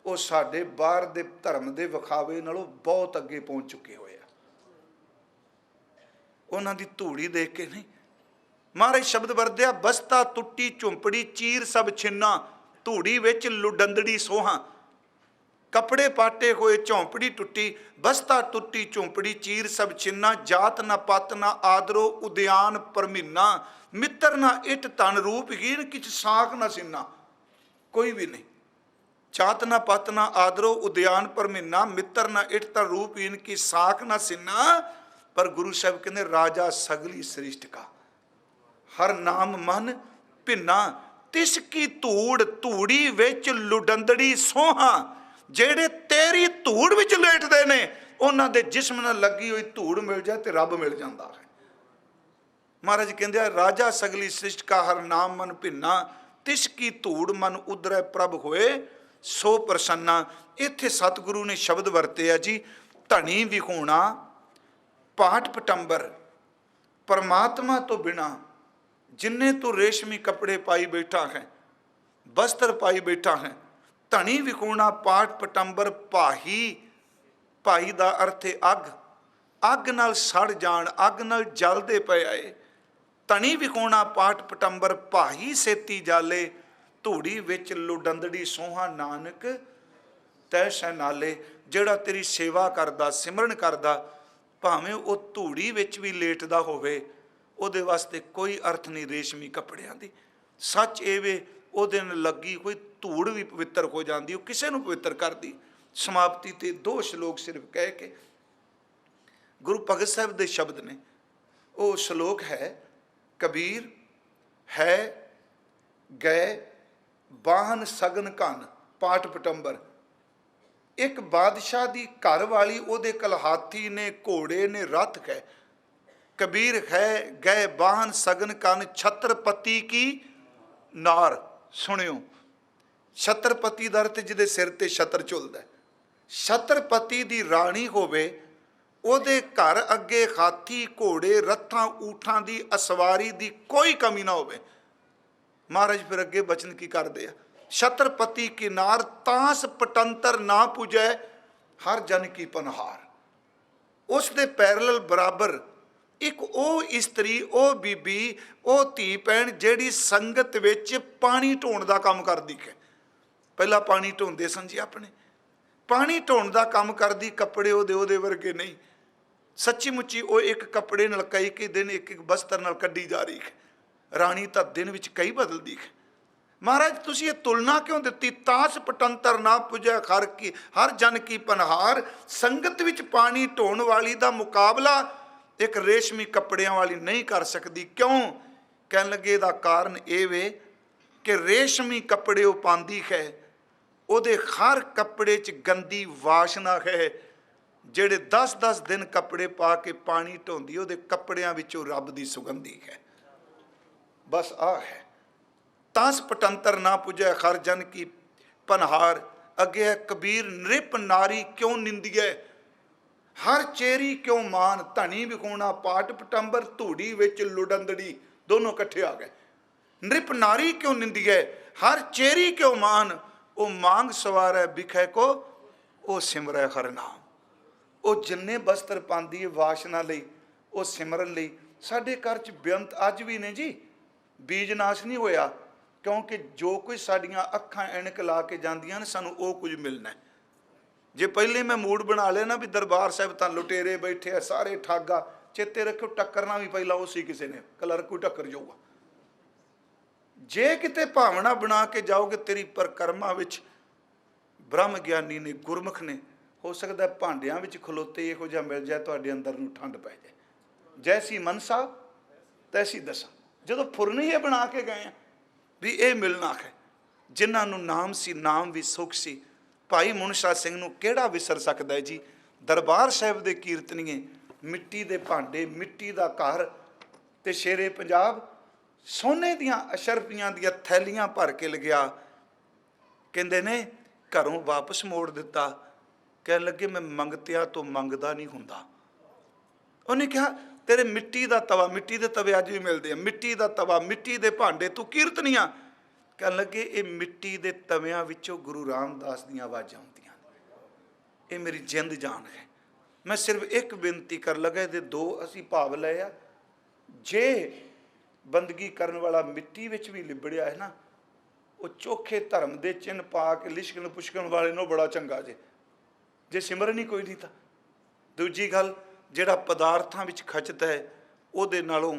वो साडे बाहर दे धर्म दे विखावे नालों बहुत अगे पहुंच चुके होए। उन्हां दी धूड़ी देख के नहीं। महाराज शब्द वरदिया, बस्ता टुट्टी झुंपड़ी चीर सब छिन्ना, धूड़ी विच लुडंदड़ी सोहा। कपड़े पाटे होए झोंपड़ी टुटी, बस्ता टुटी झोंपड़ी चीर सब छिन्ना, जात ना पत ना आदरो उद्यान परमीना, मित्र ना इट तन रूपहीन किछ साख ना सिन्ना। कोई भी नहीं, जात ना पत ना आदरो उद्यान परमीना, मित्र ना इट तन रूपहीन की साख ना सिन्ना। पर गुरु साहब कहते राजा सगली सृष्टि का, हर नाम मन भिन्ना, तिसकी धूड़ धूड़ी विच लुडंदड़ी सोहा, जेड़े तेरी धूड़ विच लेटदे ने उन्हां दे जिस्म नाल लगी हुई धूड़ मिल जाए तो रब मिल जाता है। महाराज कहते राजा सगली सृष्टि का, हर नाम मन भिन्ना, तिसकी धूड़ मन उधरै प्रभ होए सो प्रसन्ना। इत्थे सतगुरु ने शब्द वरते आ जी, धनी विहूणा पाठ पटंबर, परमात्मा तो बिना जिन्ने तू रेशमी कपड़े पाई बैठा है, वस्त्र पाई बैठा है, धनी विकूणा पाठ पटंबर भाही, भाई का अर्थ है अग, अग नाल सड़ जान, अग नाल जलदे पे आए। धनी विकूणा पाठ पटंबर भाही सेती जाले, धूड़ी विच लुडंदड़ी सोहा नानक तै सै नाले। जेड़ा तेरी सेवा करदा सिमरन करदा भावें वो धूड़ी विच भी लेटदा होवे, ਉਹਦੇ ਵਾਸਤੇ ਕੋਈ अर्थ नहीं रेशमी कपड़ियां दी। सच ਇਹ ਵੇ ਉਹਦੇ ਨਾਲ ਲੱਗੀ ਕੋਈ ਧੂੜ ਵੀ ਪਵਿੱਤਰ ਹੋ ਜਾਂਦੀ, ਉਹ ਕਿਸੇ ਨੂੰ ਪਵਿੱਤਰ ਕਰਦੀ। ਸਮਾਪਤੀ ਤੇ 2 ਸ਼ਲੋਕ ਸਿਰਫ ਕਹਿ ਕੇ ਗੁਰੂ ਭਗਤ ਸਾਹਿਬ ਦੇ ਸ਼ਬਦ ਨੇ। ਉਹ ਸ਼ਲੋਕ ਹੈ, ਕਬੀਰ ਹੈ ਗਏ ਬਾਹਨ ਸਗਨ ਘਨ ਪਾਠ ਪਟੰਬਰ। ਇੱਕ ਬਾਦਸ਼ਾਹ ਦੀ ਘਰ ਵਾਲੀ, ਉਹਦੇ ਕੋਲ ਹਾਥੀ ਨੇ, ਘੋੜੇ ਨੇ, ਰੱਥ ਹੈ। कबीर है गए बाहन सगन कन छत्रपति की नार। सुनियो, छत्रपति का अर्थ जिहदे सिर ते छत्र झुलदा। छत्रपति दी राणी होवे, ओदे घर अगे हाथी घोड़े रथां ऊठां दी असवारी दी कोई कमी ना होवे। महाराज फिर अगे बचन की करदे आ, छत्रपति की नार तास पटंतर ना पूजै, हर जन की पनहार। उस दे पैरल बराबर एक ਉਹ ਇਸਤਰੀ, ਉਹ ਬੀਬੀ, ਉਹ ਧੀ ਭੈਣ ਜਿਹੜੀ ਸੰਗਤ ਵਿੱਚ ਪਾਣੀ ਢੋਣ ਦਾ ਕੰਮ ਕਰਦੀ ਹੈ। ਪਹਿਲਾਂ ਪਾਣੀ ਢੋਂਦੇ ਸਨ ਜੀ, ਆਪਣੇ ਪਾਣੀ ਢੋਣ ਦਾ ਕੰਮ ਕਰਦੀ, ਕੱਪੜੇ ਉਹਦੇ ਵਰਗੇ ਨਹੀਂ। ਸੱਚੀ ਮੁੱਚੀ ਉਹ ਇੱਕ ਕੱਪੜੇ ਨਾਲ ਕਈ ਦਿਨ ਇੱਕ ਬਸਤਰ ਨਾਲ ਕੱਢੀ ਜਾ ਰਹੀ ਹੈ। ਰਾਣੀ ਤਾਂ ਦਿਨ ਵਿੱਚ ਕਈ ਬਦਲਦੀ ਹੈ। ਮਹਾਰਾਜ ਤੁਸੀਂ ਇਹ ਤੁਲਨਾ ਕਿਉਂ ਦਿੱਤੀ? ਤਾਸ ਪਟੰਤਰ ਨਾ ਪੁਜੈ ਹਰ ਜਨ ਕੀ ਪਨਹਾਰ। ਸੰਗਤ ਵਿੱਚ ਪਾਣੀ ਢੋਣ ਵਾਲੀ ਦਾ ਮੁਕਾਬਲਾ एक रेशमी कपड़ियां वाली नहीं कर सकती। क्यों? कहन लगे दा कारण ये वे कि रेशमी कपड़े वो पांदी है, उहदे हर कपड़े च गंदी वासना है। जेड़े 10-10 दिन कपड़े पा के पानी ढोंदी, उहदे कपड़ियां विचों रब दी सुगंधी है। बस आ है, तास पटंतर ना पुजै हर जन की पनहार। अगे है कबीर नृप नारी क्यों निंदिए, हर चेरी क्यों मान। धनी विकूणा पाठ पटंबर धूड़ी विच लुडंदड़ी, दोनों कट्ठे आ गए। नृप नारी क्यों निंदिए, हर चेरी क्यों मान। ओ मांग सवार है बिखै को, ओ सिमरै हर नाम। ओ जिन्ने बस्तर पांदी है वासना लई, ओ सिमरन लई। साडे घर च बेअंत अज भी ने जी, बीज नाश नहीं होया, क्योंकि जो कुछ साडियां अखां ऐनक ला के जांदियां ने, सानू ओ कुछ मिलना है। जे पहले मैं मूड बना लेना भी दरबार साहब तो लुटेरे बैठे है, सारे ठागा, चेते रखो टक्करना भी पहला उसी किसी ने, कलर कोई टक्कर जाऊगा। जे किते भावना बना के जाओगे तेरी परकर्मा विच ब्रह्म ज्ञानी ने, गुरमुख ने, हो सकता है भांडियां विच खलोते इहो जिहा मिल जाए, तुहाडे अंदर नूं ठंड पै जाए। जैसी मनसा तैसी दशा। जदों फुरनी ये बना के गए भी ये मिलना है, जिन्हां नूं नाम सी, नाम भी सुख सी। भाई मुनशा सिंह नूं किहड़ा विसर सकदा है जी। दरबार साहिब दे कीर्तनीए, मिट्टी दे भांडे, मिट्टी दा घर ते शेरे पंजाब सोने दियां अशरफियां दियां थैलियां भर के लग्या। कहंदे ने घरों वापस मोड़ दिता। कहन लगे मैं मंगतिया तो मंगदा नहीं हुंदा। उन्हें कहा तेरे मिट्टी दा तवा, मिट्टी दे तवे अज भी मिलते हैं, मिट्टी दा तवा, मिट्टी दे भांडे, तू कीर्तनिया। कहन लगे ये मिट्टी दे तवियां विचों गुरु रामदास दीयां आवाज़ां आउंदियां, ये मेरी जिंद जान है। मैं सिर्फ एक बेनती कर लगा, ये 2 असी भाव लए आ। जे बंदगी करन वाला मिट्टी विच भी लिबड़िया है ना, ਉਹ ਚੋਖੇ ਧਰਮ ਦੇ ਚਿੰਨ੍ਹ ਪਾ ਕੇ ਲਿਸ਼ਕਣ ਪੁਸ਼ਕਣ ਵਾਲੇ ਨੂੰ ਬੜਾ ਚੰਗਾ ਜੇ ਸਿਮਰਨ ਹੀ ਕੋਈ ਨਹੀਂ ਤਾਂ। ਦੂਜੀ ਗੱਲ, ਜਿਹੜਾ ਪਦਾਰਥਾਂ ਵਿੱਚ ਖਚਦਾ ਹੈ ਉਹਦੇ ਨਾਲੋਂ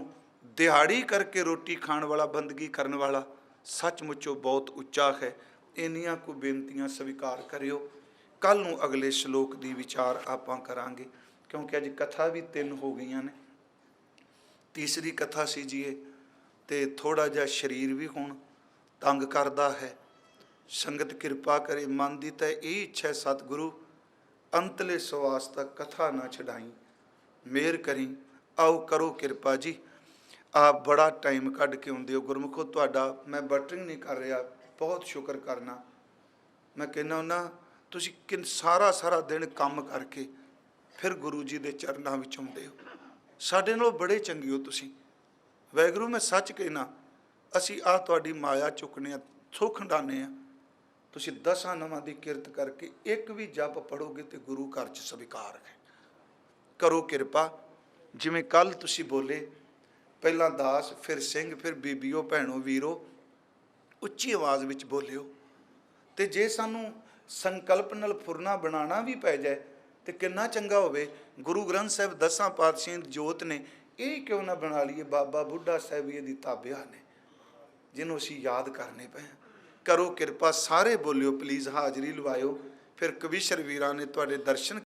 ਦਿਹਾੜੀ ਕਰਕੇ ਰੋਟੀ ਖਾਣ ਵਾਲਾ, ਬੰਦਗੀ ਕਰਨ ਵਾਲਾ ਸੱਚਮੁੱਚੋਂ ਬਹੁਤ ਉੱਚਾ ਹੈ। ਇੰਨੀਆਂ ਕੁ ਬੇਨਤੀਆਂ ਸਵੀਕਾਰ ਕਰਿਓ। ਕੱਲ੍ਹ ਨੂੰ ਅਗਲੇ ਸ਼ਲੋਕ ਦੀ ਵਿਚਾਰ ਆਪਾਂ ਕਰਾਂਗੇ, ਕਿਉਂਕਿ ਅੱਜ ਕਥਾ ਵੀ 3 ਹੋ ਗਈਆਂ ਨੇ। ਤੀਸਰੀ ਕਥਾ ਸੀ ਜੀ ਇਹ, ਅਤੇ ਥੋੜ੍ਹਾ ਜਿਹਾ ਸਰੀਰ ਵੀ ਹੁਣ ਤੰਗ ਕਰਦਾ ਹੈ। ਸੰਗਤ ਕਿਰਪਾ ਕਰੇ, ਮਨ ਦੀ ਤਾਂ ਇਹ ਇੱਛਾ ਹੈ ਸਤਿਗੁਰੂ ਅੰਤਲੇ ਸਵਾਸ ਤੱਕ ਕਥਾ ਨਾ ਛਡਾਈ, ਮਿਹਰ ਕਰੀ। ਆਓ ਕਰੋ ਕਿਰਪਾ ਜੀ। ਆਪ ਬੜਾ ਟਾਈਮ ਕੱਢ ਕੇ ਆਉਂਦੇ ਹੋ ਗੁਰਮੁਖੋ, ਤੁਹਾਡਾ ਮੈਂ ਬਟਰਿੰਗ ਨਹੀਂ ਕਰ ਰਿਹਾ, ਬਹੁਤ ਸ਼ੁਕਰ ਕਰਨਾ। ਮੈਂ ਕਹਿੰਦਾ ਹੁੰਦਾ ਤੁਸੀਂ ਸਾਰਾ ਦਿਨ ਕੰਮ ਕਰਕੇ ਫਿਰ ਗੁਰੂ ਜੀ ਦੇ ਚਰਨਾਂ ਵਿੱਚ ਆਉਂਦੇ ਹੋ। ਸਾਡੇ ਨਾਲੋਂ ਬੜੇ ਚੰਗੇ ਹੋ ਤੁਸੀਂ। ਵਾਹਿਗੁਰੂ ਮੈਂ ਸੱਚ ਕਹਿਣਾ, ਅਸੀਂ ਆਹ ਤੁਹਾਡੀ ਮਾਇਆ ਚੁੱਕਣੇ ਆ, ਸੁੱਖ ਹੰਡਾਉਂਦੇ ਆ। ਤੁਸੀਂ 10 ਨਵਾਂ ਦੀ ਕਿਰਤ ਕਰਕੇ ਇੱਕ ਵੀ ਜਪ ਪੜੋਗੇ ਤੇ ਗੁਰੂ ਘਰ 'ਚ ਸਵੀਕਾਰ ਹੈ। ਕਰੋ ਕਿਰਪਾ। ਜਿਵੇਂ ਕੱਲ੍ਹ ਤੁਸੀਂ ਬੋਲੇ, ਪਹਿਲਾਂ ਦਾਸ, ਫਿਰ ਸਿੰਘ, ਫਿਰ ਬੀਬੀਓ, ਭੈਣੋ, ਵੀਰੋ, ਉੱਚੀ ਆਵਾਜ਼ ਵਿੱਚ ਬੋਲਿਓ। ਤੇ ਜੇ ਸਾਨੂੰ ਸੰਕਲਪ ਨਾਲ ਫੁਰਨਾ ਬਣਾਉਣਾ ਵੀ ਪੈ ਜਾਏ ਤੇ ਕਿੰਨਾ ਚੰਗਾ ਹੋਵੇ। ਗੁਰੂ ਗ੍ਰੰਥ ਸਾਹਿਬ 10 ਪਾਤਸ਼ਾਹਾਂ ਦੀ ਜੋਤ ਨੇ, ਇਹ ਕਿਉਂ ਨਾ ਬਣਾ ਲਈਏ ਬਾਬਾ ਬੁੱਢਾ ਸਾਹਿਬ ਇਹਦੀ ਤਾਬਿਆ ਨੇ, ਜਿਹਨੂੰ ਅਸੀਂ ਯਾਦ ਕਰਨੇ ਪਏ। ਕਰੋ ਕਿਰਪਾ, ਸਾਰੇ ਬੋਲਿਓ ਪਲੀਜ਼, ਹਾਜ਼ਰੀ ਲਵਾਇਓ। ਫਿਰ ਕਵੀਸ਼ਰ ਵੀਰਾਂ ਨੇ ਤੁਹਾਡੇ ਦਰਸ਼ਨ